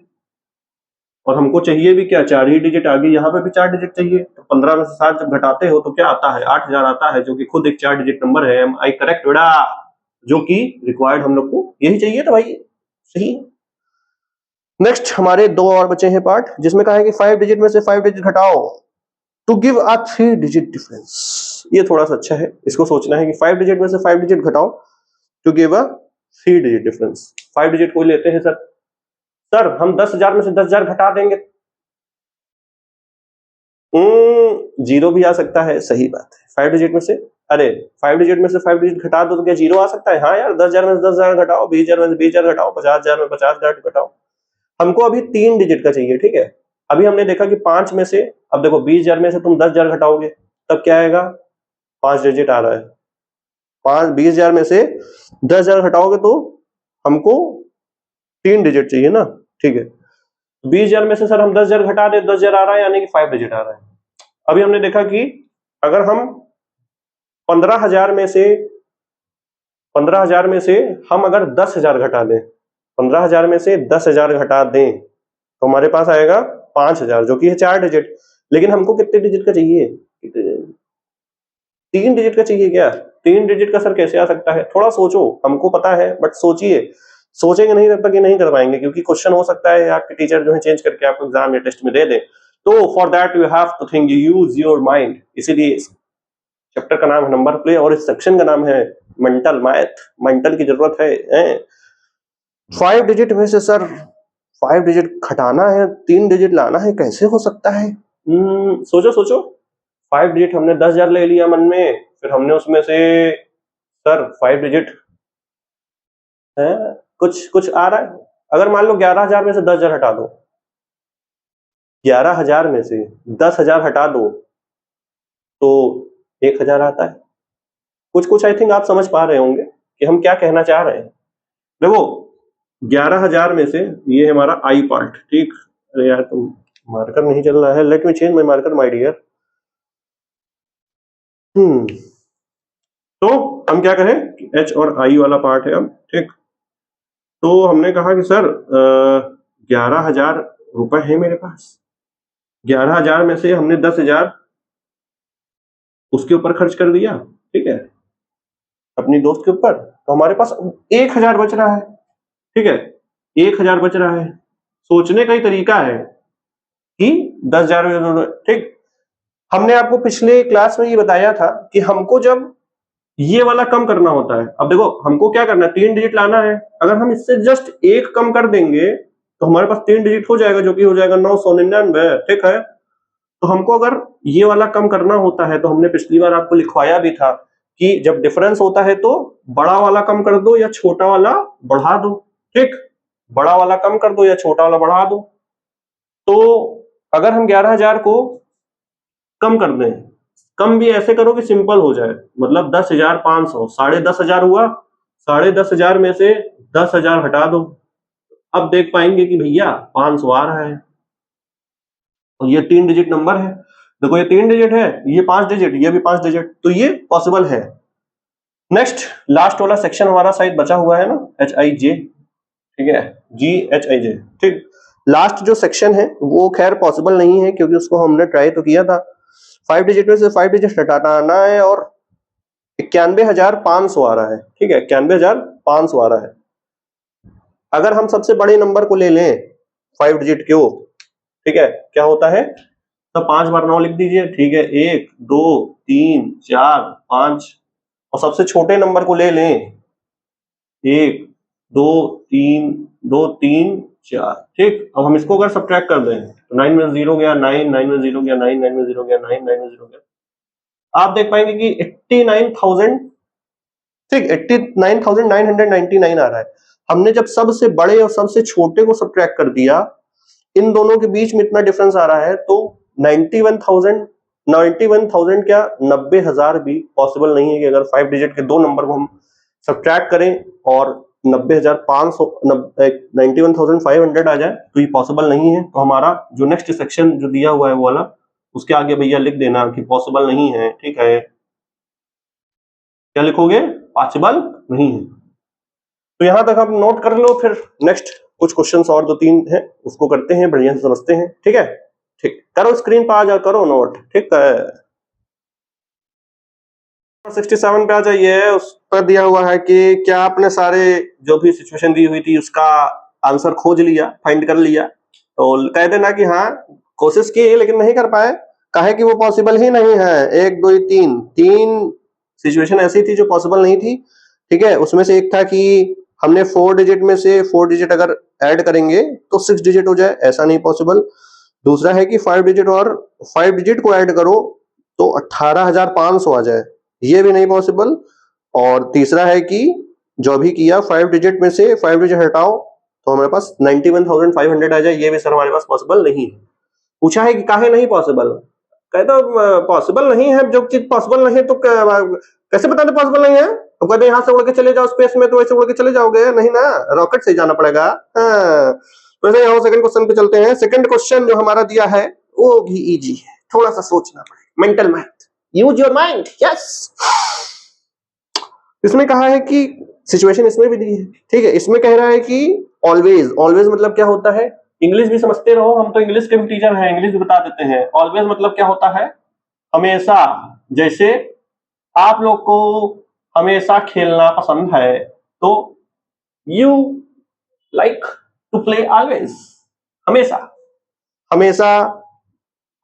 और हमको चाहिए भी क्या? 4 ही डिजिट। आगे यहाँ पे भी 4 डिजिट चाहिए। तो 15 में से 7 जब घटाते हो तो क्या आता है? 8,000 आता है, जो कि खुद एक 4 डिजिट नंबर है। आई करेक्ट बेटा? जो कि रिक्वायर्ड हम लोग को यही चाहिए था भाई, सही। नेक्स्ट हमारे दो और बचे हैं पार्ट, जिसमें कहा है कि 5 डिजिट में से 5 डिजिट घटाओ to give a 3 digit difference. ये थोड़ा सा अच्छा है, इसको सोचना है कि 5 डिजिट में से 5 डिजिट घटाओ to give a 3 digit difference. 5 digit कोई लेते हैं सर हम 10,000 में से 10,000 घटा देंगे, जीरो भी आ सकता है, सही बात है। 5 डिजिट में से, अरे 5 डिजिट में से 5 डिजिट घटा दो तो क्या जीरो आ सकता है? हाँ यार, 10,000 में से 10,000 घटाओ, 20,000 में से 20,000 घटाओ, 50,000 में 50,000 घटाओ। हमको अभी 3 डिजिट का चाहिए, ठीक है। अभी हमने देखा कि 5 में से, अब देखो 20,000 में से तुम 10,000 घटाओगे तब क्या आएगा? 5 डिजिट आ रहा है। 20,000 में से 10,000 घटाओगे तो हमको 3 डिजिट चाहिए ना, ठीक है। 20,000 में से सर हम 10,000 घटा दे, 10,000 आ रहा है, यानी कि 5 डिजिट आ रहा है। अभी हमने देखा कि अगर हम 15,000 में से हम अगर 10,000 घटा दें, 15,000 में से 10,000 घटा दें तो हमारे पास आएगा 5,000, जो कि है 4 डिजिट। लेकिन हमको कितने डिजिट का चाहिए? 3 डिजिट का चाहिए क्या? 3 डिजिट का सर कैसे आ सकता है? थोड़ा सोचो, हमको पता है बट सोचिए। सोचेंगे नहीं तब तक ये नहीं कर पाएंगे, क्योंकि क्वेश्चन हो सकता है आपके टीचर जो है चेंज करके आपको एग्जाम या टेस्ट में दे दे। तो for that you have to think, use your mind. इसीलिए चैप्टर का नाम है नंबर प्ले और इस सेक्शन का नाम है मेंटल मैथ। मेंटल की जरूरत है। 5 डिजिट में से सर 5 डिजिट घटाना है, 3 डिजिट लाना है, कैसे हो सकता है? सोचो सोचो। 5 डिजिट हमने 10,000 ले लिया मन में, फिर हमने उसमें से सर 5 डिजिट है, कुछ आ रहा है। अगर मान लो 11,000 में से 10,000 हटा दो, 11,000 में से 10,000 हटा दो तो 1,000 आता है। कुछ आई थिंक आप समझ पा रहे होंगे कि हम क्या कहना चाह रहे हैं। देखो 11,000 में से ये हमारा आई पार्ट, ठीक। अरे यार तुम मार्कर नहीं चल रहा है, let me change my marker my dear. तो हम क्या करें, एच और आई वाला पार्ट है अब, ठीक। तो हमने कहा कि सर 11,000 रुपए है मेरे पास, 11,000 में से हमने 10,000 उसके ऊपर खर्च कर दिया, ठीक है, अपनी दोस्त के ऊपर। तो हमारे पास 1,000 बच रहा है, ठीक है। 1,000 बच रहा है। सोचने का ही तरीका है कि 10,000, ठीक। हमने आपको पिछले क्लास में ये बताया था कि हमको जब ये वाला कम करना होता है, अब देखो हमको क्या करना है, 3 डिजिट लाना है। अगर हम इससे जस्ट एक कम कर देंगे तो हमारे पास 3 डिजिट हो जाएगा, जो कि हो जाएगा 999, ठीक है। तो हमको अगर ये वाला कम करना होता है तो हमने पिछली बार आपको लिखवाया भी था कि जब डिफरेंस होता है तो बड़ा वाला कम कर दो या छोटा वाला बढ़ा दो, ठीक। बड़ा वाला कम कर दो या छोटा वाला बढ़ा दो। तो अगर हम 11,000 को कम कर दें, कम भी ऐसे करो कि सिंपल हो जाए, मतलब 10,500, 10,500 हुआ। 10,500 में से 10,000 हटा दो, अब देख पाएंगे कि भैया 500 आ रहा है। और ये 3 डिजिट नंबर है, देखो ये 3 डिजिट है, ये 5 डिजिट, ये भी 5 डिजिट, तो ये पॉसिबल है। नेक्स्ट लास्ट वाला सेक्शन हमारा शायद बचा हुआ है ना, HIJ, ठीक है, GHIJ, ठीक। लास्ट जो सेक्शन है वो खैर पॉसिबल नहीं है, क्योंकि उसको हमने ट्राई तो किया था। 5 डिजिट में से 5 डिजिट हटाना है और 91,500 आ रहा है, ठीक है, 91,500 आ रहा है। अगर हम सबसे बड़े नंबर को ले लें 5 डिजिट को, ठीक है, क्या होता है, तो 5 बार 9 लिख दीजिए, ठीक है, 1 2 3 4 5, और सबसे छोटे नंबर को ले लें, 1 2 3 2 3 4, ठीक। अब हम इसको अगर सब्ट्रैक्ट कर दें तो 9 में 0 गया 9, 9 में 0 गया 9, 9 में 0 गया 9, 9 में 0 गया। आप देख पाएंगे कि 89,000, ठीक, 89,999 आ रहा है। हमने जब सबसे बड़े और सबसे छोटे को सब्ट्रैक्ट कर दिया, इन दोनों के बीच में इतना डिफरेंस आ रहा है, तो 91,000 क्या 90,000 भी पॉसिबल नहीं है कि अगर 5 डिजिट के दो नंबर को हम सब्ट्रैक्ट करें और 90,500 91,500 आ जाए, तो ये पॉसिबल नहीं है। तो हमारा जो नेक्स्ट सेक्शन जो दिया हुआ है वो वाला, उसके आगे भैया लिख देना कि पॉसिबल नहीं है, ठीक है। क्या लिखोगे? पॉसिबल नहीं है। तो यहां तक आप नोट कर लो, फिर नेक्स्ट कुछ क्वेश्चंस और 2-3 हैं, उसको करते हैं, बढ़िया से समझते हैं, ठीक है। ठीक, करो स्क्रीन पर आ जा, करो नोट, ठीक है। 67 पे आ जाइए। उस पर दिया हुआ है कि क्या आपने सारे जो भी सिचुएशन दी हुई थी उसका आंसर खोज लिया, फाइंड कर लिया। तो कह देना कि हाँ कोशिश की लेकिन नहीं कर पाए, काहे कि वो पॉसिबल ही नहीं है। 1 2 3 सिचुएशन ऐसी थी जो पॉसिबल नहीं थी। ठीक है, उसमें से एक था कि हमने 4 डिजिट में से 4 डिजिट अगर ऐड करेंगे तो 6 डिजिट हो जाए, ऐसा नहीं पॉसिबल। दूसरा है कि 5 डिजिट और 5 डिजिट को ऐड करो तो 18,500 आ जाए, ये भी नहीं पॉसिबल। और तीसरा है कि जो भी किया 5 डिजिट में से 5 डिजिट हटाओ तो हमारे पास 91,500 आ जाए, ये भी सर हमारे पास पॉसिबल नहीं है। पूछा है कि काहे नहीं पॉसिबल, कहते पॉसिबल नहीं है। जो चीज पॉसिबल नहीं है तो कैसे बताते पॉसिबल नहीं है? तो कहते यहाँ से उड़ के चले जाओ स्पेस में, तो ऐसे उड़ के चले जाओगे नहीं ना, रॉकेट से जाना पड़ेगा। हाँ। तो ऐसे यहाँ सेकंड क्वेश्चन पे चलते हैं। सेकंड क्वेश्चन जो हमारा दिया है वो भी इजी है, थोड़ा सा सोचना पड़ेगा, mental math, use your mind. Yes, इसमें कहा है कि सिचुएशन इसमें भी दी है। ठीक है, इसमें कह रहा है कि ऑलवेज, ऑलवेज मतलब क्या होता है, इंग्लिश भी समझते रहो, हम तो इंग्लिश के भी टीचर हैं, इंग्लिश भी बता देते हैं। ऑलवेज मतलब क्या होता है, हमेशा। जैसे आप लोग को हमेशा खेलना पसंद है तो you like to play always, हमेशा। हमेशा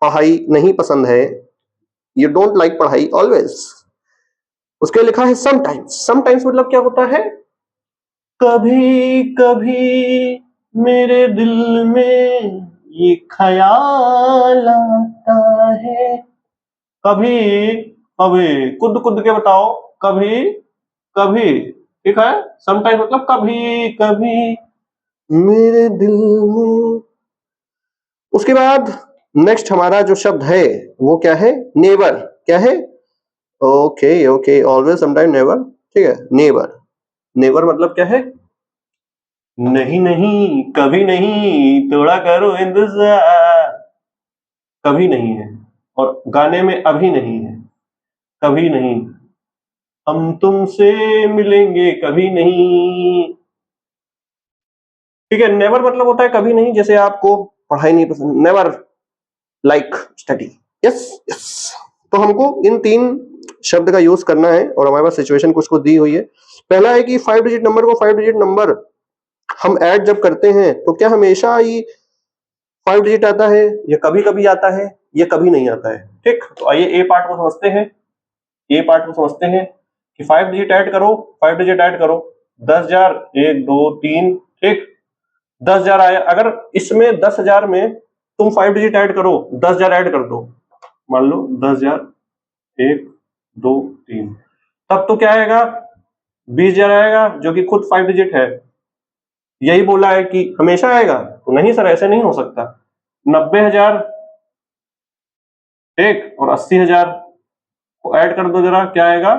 पढ़ाई नहीं पसंद है, यू डोंट लाइक पढ़ाई ऑलवेज। उसके लिखा है समटाइम्स। समटाइम्स मतलब क्या होता है, कभी कभी मेरे दिल में ये ख्याल आता है। कभी कभी, कुद कुद के बताओ, कभी कभी। ठीक है, समटाइम्स मतलब कभी कभी मेरे दिल में। उसके बाद नेक्स्ट हमारा जो शब्द है वो क्या है, नेवर। क्या है, okay okay, always sometime never. ठीक है, नेवर। नेवर मतलब क्या है, नहीं नहीं, कभी नहीं, थोड़ा करो इंतजार। कभी नहीं है, और गाने में अभी नहीं है, कभी नहीं, हम तुमसे मिलेंगे कभी नहीं। ठीक है, नेवर मतलब होता है कभी नहीं। जैसे आपको पढ़ाई नहीं पसंद, never like study. Yes yes. तो हमको इन 3 शब्द का यूज करना है और हमारे पास सिचुएशन कुछ को दी हुई है। पहला है कि 5 डिजिट नंबर को 5 डिजिट नंबर हम ऐड जब करते हैं तो क्या हमेशा ही 5 डिजिट आता है, ये कभी कभी आता है, ये कभी नहीं आता है। ठीक, तो आइए ए पार्ट को समझते हैं। ए पार्ट को समझते हैं कि 5 डिजिट ऐड करो, 5 डिजिट ऐड करो, 10,000, 1 2 3। ठीक, 10,000 आया। अगर इसमें 10,000 में तुम 5 डिजिट ऐड करो, 10,000 ऐड कर दो, मान लो 10,000, 1 2 3, तब तो क्या आएगा, 20,000 आएगा, जो कि खुद 5 डिजिट है। यही बोला है कि हमेशा आएगा, तो नहीं सर ऐसे नहीं हो सकता। 90,000 ठीक, और 80,000 को ऐड कर दो जरा, क्या आएगा,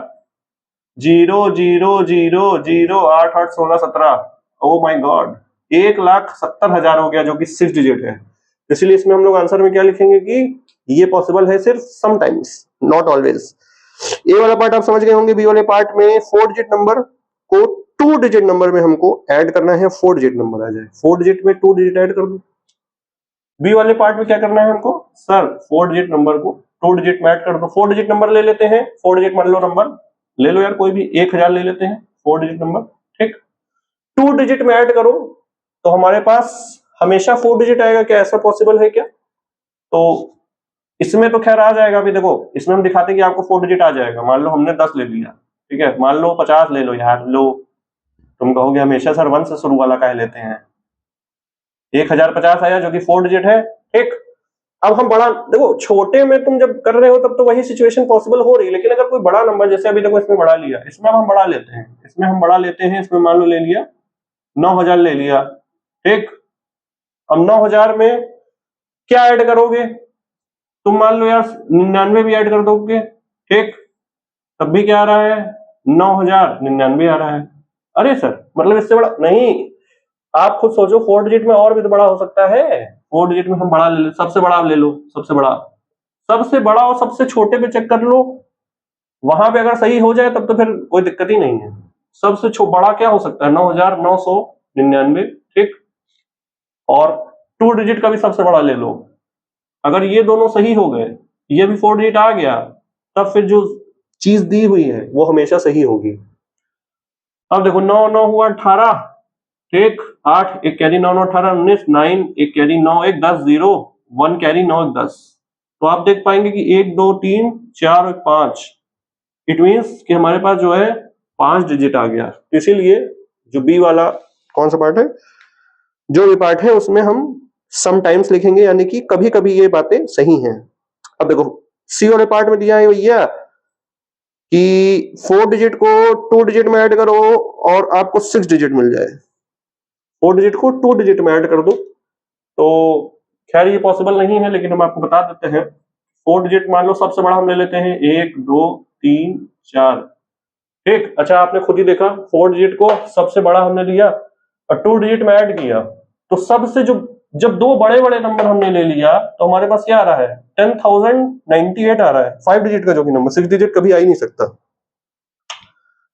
0 0 0 0 8 8 16 17। ओ माय गॉड, 1,70,000 हो गया, जो कि 6 डिजिट है। इसलिए इसमें हम लोग आंसर में क्या लिखेंगे कि ये पॉसिबल है सिर्फ समटाइम्स, नॉट ऑलवेज। ए वाला पार्ट आप समझ गए होंगे। बी वाले पार्ट में 4 डिजिट नंबर को 2 डिजिट नंबर में हमको ऐड करना है, 4 डिजिट नंबर आ जाए, 4 डिजिट में 2 डिजिट ऐड कर दो। बी वाले पार्ट में क्या करना है हमको, सर 4 डिजिट नंबर को 2 डिजिट में ऐड कर दो। 4 डिजिट नंबर ले लेते हैं, 4 डिजिट मान लो नंबर ले लो यार, कोई भी 1,000 ले लेते हैं, 4 डिजिट नंबर। ठीक, 2 डिजिट में ऐड करो तो हमारे पास हमेशा 4 डिजिट आएगा। क्या ऐसा पॉसिबल है क्या? तो इसमें तो खैर आ जाएगा। अभी देखो, इसमें हम दिखाते हैं कि आपको 4 डिजिट आ जाएगा। मान लो हमने 10 ले लिया, ठीक है, मान लो 50 ले लो यार, लो। तुम कहोगे हमेशा सर 1 से शुरू वाला काहे लेते हैं। 1,050 आया, जो कि 4 डिजिट है। ठीक, अब हम बड़ा देखो, छोटे में तुम जब कर रहे हो तब तो वही सिचुएशन पॉसिबल हो रही है, लेकिन अगर कोई बड़ा नंबर, जैसे अभी देखो इसमें बड़ा लिया, इसमें हम बड़ा लेते हैं, इसमें हम बड़ा लेते हैं, इसमें मान लो ले लिया 9,000 ले लिया। ठीक, अब 9,000 में क्या ऐड करोगे तुम, मान लो यार 99 भी ऐड कर दोगे। ठीक, तब भी क्या आ रहा है, 9,099 आ रहा है। अरे सर मतलब इससे बड़ा नहीं, आप खुद सोचो, 4 डिजिट में और भी तो बड़ा हो सकता है। 4 डिजिट में हम बड़ा ले लो, सबसे बड़ा ले लो, सबसे बड़ा, सबसे बड़ा और सबसे छोटे पे चेक कर लो, वहां पे अगर सही हो जाए तब तो फिर कोई दिक्कत ही नहीं है। सबसे बड़ा क्या हो सकता है, 9,999। ठीक, और 2 डिजिट का भी सबसे बड़ा ले लो। अगर ये दोनों सही हो गए, ये भी 4 डिजिट आ गया, तब फिर जो चीज दी हुई है वो हमेशा सही होगी। अब देखो 9 9 हुआ 18, ठीक, 8 एक कैरी 9 9 18 19, 9 एक कैरी 9 1 10 0 1 कैरी 9 1 10। तो आप देख पाएंगे कि 1 2 3 4 और 5, इट मीन्स कि हमारे पास जो है 5 डिजिट आ गया। तो इसीलिए जो बी वाला कौन सा पार्ट है, जो भी पार्ट है उसमें हम समटाइम्स लिखेंगे, यानी कि कभी कभी ये बातें सही हैं। अब देखो सी वाले पार्ट में दिया है भैया कि 4 डिजिट को 2 डिजिट में ऐड करो और आपको 6 डिजिट मिल जाए। 4 डिजिट को 2 डिजिट में ऐड कर दो, तो खैर ये पॉसिबल नहीं है, लेकिन हम आपको बता देते हैं। 4 डिजिट मान लो सबसे बड़ा हम ले लेते हैं 1 2 3 4, ठीक। अच्छा आपने खुद ही देखा 4 डिजिट को सबसे बड़ा हमने लिया और 2 डिजिट में ऐड किया, तो सबसे जो जब दो बड़े बड़े नंबर हमने ले लिया तो हमारे पास क्या आ रहा है, 10,098 आ रहा है। 5 डिजिट का जो कि नंबर, 6 डिजिट कभी आ ही नहीं सकता,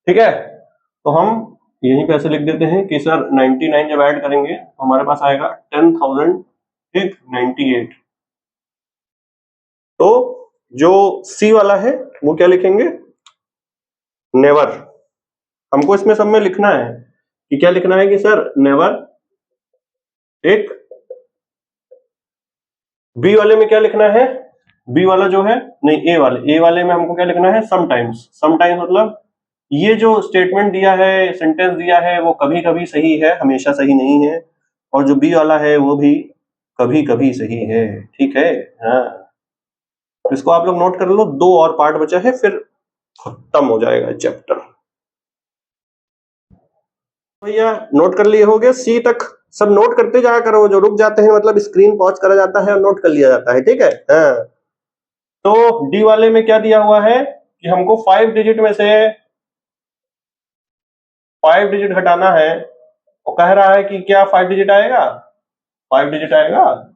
ठीक है। तो हम यहीं पे ऐसे लिख देते हैं कि सर 99 जब ऐड करेंगे तो हमारे पास आएगा 10,098। तो जो सी वाला है वो क्या लिखेंगे, नेवर। हमको इसमें सब में लिखना है कि क्या लिखना है कि सर नेवर, एक बी वाले में क्या लिखना है, बी वाला जो है नहीं ए वाले में हमको क्या लिखना है, समटाइम्स। समटाइम्स मतलब ये जो स्टेटमेंट दिया है, सेंटेंस दिया है, वो कभी कभी सही है, हमेशा सही नहीं है। और जो बी वाला है वो भी कभी कभी सही है, ठीक है। हाँ तो इसको आप लोग नोट कर लो, 2 और पार्ट बचा है फिर खत्म हो जाएगा चैप्टर। भैया नोट कर लिए हो गए, सी तक सब नोट करते जाया करो, जो रुक जाते हैं मतलब स्क्रीन पॉज करा जाता है और नोट कर लिया जाता है, ठीक है। हाँ तो डी वाले में क्या दिया हुआ है कि हमको 5 डिजिट में से 5 डिजिट घटाना है। वो कह रहा है कि क्या 5 डिजिट आएगा, 5 डिजिट आएगा।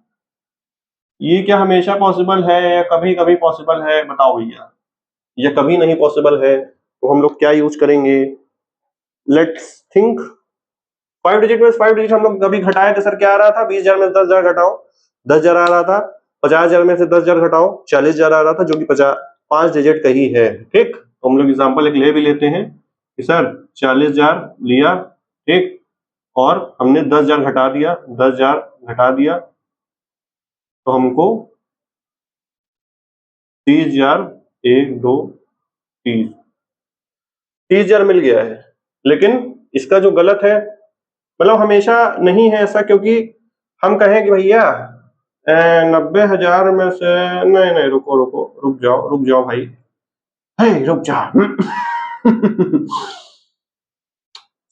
ये क्या हमेशा पॉसिबल है या कभी कभी पॉसिबल है, बताओ भैया। ये कभी नहीं पॉसिबल है तो हम लोग क्या यूज करेंगे, लेट्स थिंक। 5 डिजिट में 5 डिजिट हम लोग कभी घटाए तो सर क्या आ रहा था, 20,000 में 10,000 घटाओ 10,000 आ रहा था, 50,000 में से 10,000 घटाओ 40,000 आ रहा था, जो कि 5 डिजिट का ही है, ठीक। तो हम लोग एग्जाम्पल एक ले भी लेते हैं कि सर 40,000 लिया, ठीक, और हमने 10,000 घटा दिया, 10,000 घटा दिया तो हमको 30,000 1 2 30,000 मिल गया है। लेकिन इसका जो गलत है, मतलब हमेशा नहीं है ऐसा, क्योंकि हम कहें कि भैया 90,000 में से, नहीं नहीं रुको रुको रुक जाओ भाई, रुक जा।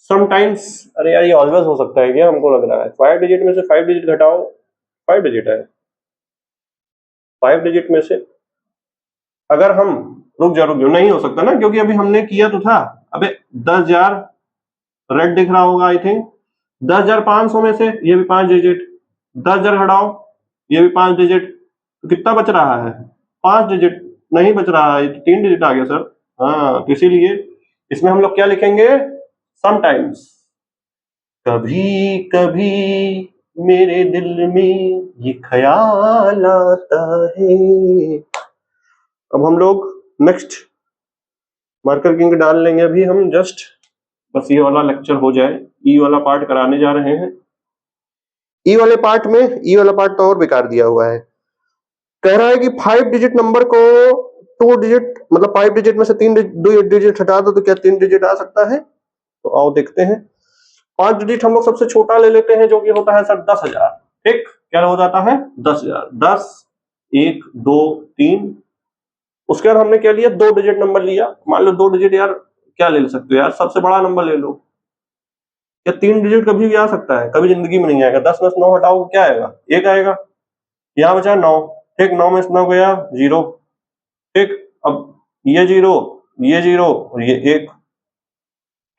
समटाइम्स, अरे यार ये ऑलवेज हो सकता है क्या, हमको लग रहा है 5 डिजिट में से 5 डिजिट घटाओ, 5 डिजिट है, 5 डिजिट में से अगर हम, रुक जाओ नहीं हो सकता ना, क्योंकि अभी हमने किया तो था। अबे 10,000 रेड दिख रहा होगा आई थिंक, 10,500 में से ये भी 5 डिजिट, 10,000 हटाओ ये भी 5 डिजिट, तो कितना बच रहा है, 5 डिजिट नहीं बच रहा है, 3 डिजिट आ गया सर। हाँ तो इसीलिए इसमें हम लोग क्या लिखेंगे, समटाइम्स। कभी कभी मेरे दिल में ये ख्याल आता है। अब हम लोग नेक्स्ट मार्कर किंग डाल लेंगे अभी हम, जस्ट बस ये वाला लेक्चर हो जाए। ई वाला पार्ट कराने जा रहे हैं। ई वाले पार्ट में, ई वाला पार्ट तो और बेकार दिया हुआ है। कह रहा है कि 5 डिजिट नंबर को 2 डिजिट, मतलब 5 डिजिट में से 2 डिजिट हटा दो तो क्या 3 डिजिट आ सकता है। तो आओ देखते हैं। 5 डिजिट हम लोग सबसे छोटा ले लेते हैं, जो कि होता है सर 10,000, ठीक। क्या हो जाता है 10,000, 10 1 2 3। उसके बाद हमने क्या लिया, 2 डिजिट नंबर लिया। मान लो 2 डिजिट यार क्या ले सकते हो यार, सबसे बड़ा नंबर ले लो। या 3 डिजिट कभी भी आ सकता है, कभी जिंदगी में नहीं आएगा। 10 में से 9 हटाओ क्या आएगा, 1 आएगा। यहाँ बचा 9, ठीक, 9 में से 9 गया 0, ठीक। अब ये 0 ये 0 और ये 1,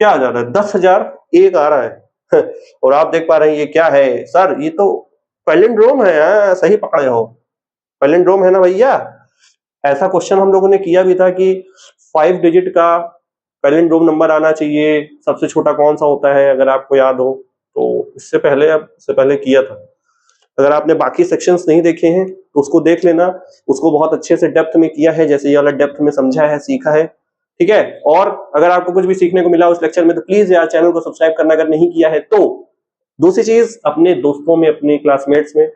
क्या आ जा रहा है 10,001 आ रहा है। और आप देख पा रहे हैं ये क्या है सर, ये तो पैलिंड्रोम है। सही पकड़े हो, पैलिंड्रोम है ना भैया। ऐसा क्वेश्चन हम लोगों ने किया भी था कि 5 डिजिट का पैलिंड्रोम नंबर आना चाहिए, सबसे छोटा कौन सा होता है, अगर आपको याद हो तो। इससे पहले किया था। अगर आपने बाकी सेक्शंस नहीं देखे हैं तो उसको देख लेना, उसको बहुत अच्छे से डेप्थ में किया है, जैसे ये वाला डेप्थ में समझा है, सीखा है। ठीक है। और अगर आपको कुछ भी सीखने को मिला उस लेक्चर में तो प्लीज यार चैनल को सब्सक्राइब करना अगर नहीं किया है तो। दूसरी चीज, अपने दोस्तों में, अपने क्लासमेट्स में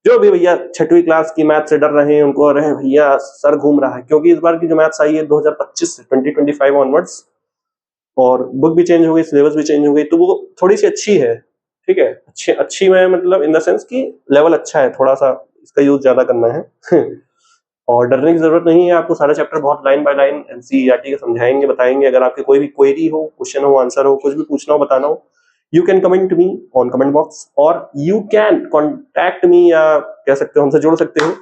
जो भी भैया 6वीं क्लास की मैथ से डर रहे हैं उनको, अरे भैया सर घूम रहा है, क्योंकि इस बार की जो मैथ्स आई है 2025 से 2025 ऑनवर्ड्स, और बुक भी चेंज हो गई, सिलेबस भी चेंज हो गई, तो वो थोड़ी सी अच्छी है। ठीक है, अच्छी में मतलब इन द सेंस कि लेवल अच्छा है, थोड़ा सा इसका यूज ज्यादा करना है और डरने की जरूरत नहीं है। आपको सारा चैप्टर बहुत लाइन बाय लाइन एनसीईआरटी के समझाएंगे, बताएंगे। अगर आपकी कोई भी क्वेरी हो, क्वेश्चन हो, आंसर हो, कुछ भी पूछना हो, बताना हो, you can comment me on comment box, और यू कैन कॉन्टैक्ट मी, या कह सकते हो हमसे जुड़ सकते हो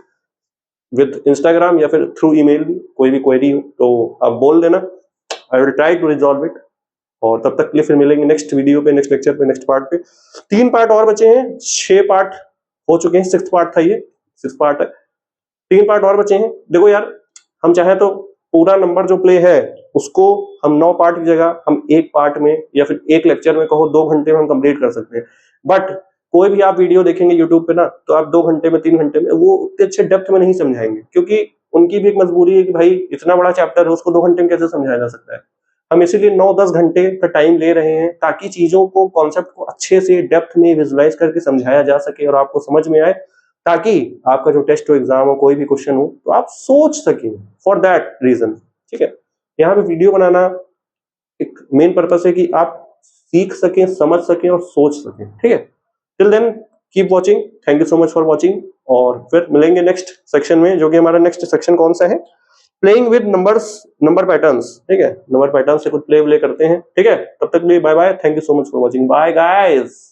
विद इंस्टाग्राम या फिर थ्रू ईमेल भी। कोई भी क्वेरी हो तो आप बोल देना, I will try to resolve it. और तब तक के लिए फिर मिलेंगे नेक्स्ट वीडियो पे, नेक्स्ट लेक्चर पे, नेक्स्ट पार्ट पे। 3 पार्ट और बचे हैं, 6 पार्ट हो चुके हैं, 6th पार्ट था ये, 6th पार्ट है, 3 पार्ट और बचे हैं। देखो यार, हम चाहें तो पूरा नंबर जो प्ले है उसको हम 9 पार्ट की जगह हम 1 पार्ट में या फिर 1 लेक्चर में, कहो 2 घंटे में हम कंप्लीट कर सकते हैं। बट कोई भी आप वीडियो देखेंगे यूट्यूब पे ना, तो आप 2 घंटे में, 3 घंटे में वो उतने अच्छे डेप्थ में नहीं समझाएंगे, क्योंकि उनकी भी एक मजबूरी है कि भाई इतना बड़ा चैप्टर है, उसको 2 घंटे में कैसे समझाया जा सकता है। हम इसीलिए 9-10 घंटे का टाइम ले रहे हैं, ताकि चीजों को, कॉन्सेप्ट को अच्छे से डेप्थ में विजुलाइज करके समझाया जा सके और आपको समझ में आए, ताकि आपका जो टेस्ट हो, एग्जाम हो, कोई भी क्वेश्चन हो तो आप सोच सकें। फॉर दैट रीजन, ठीक है, यहाँ पे वीडियो बनाना एक मेन पर्पस है कि आप सीख सकें, समझ सकें और सोच सकें। ठीक है, till then keep watching, thank you so much for watching, और फिर मिलेंगे नेक्स्ट सेक्शन में, जो कि हमारा नेक्स्ट सेक्शन कौन सा है, playing with numbers, number patterns. ठीक है, नंबर पैटर्न से कुछ प्ले करते हैं। ठीक है, तब तक के लिए bye bye, thank you so much for watching, bye guys.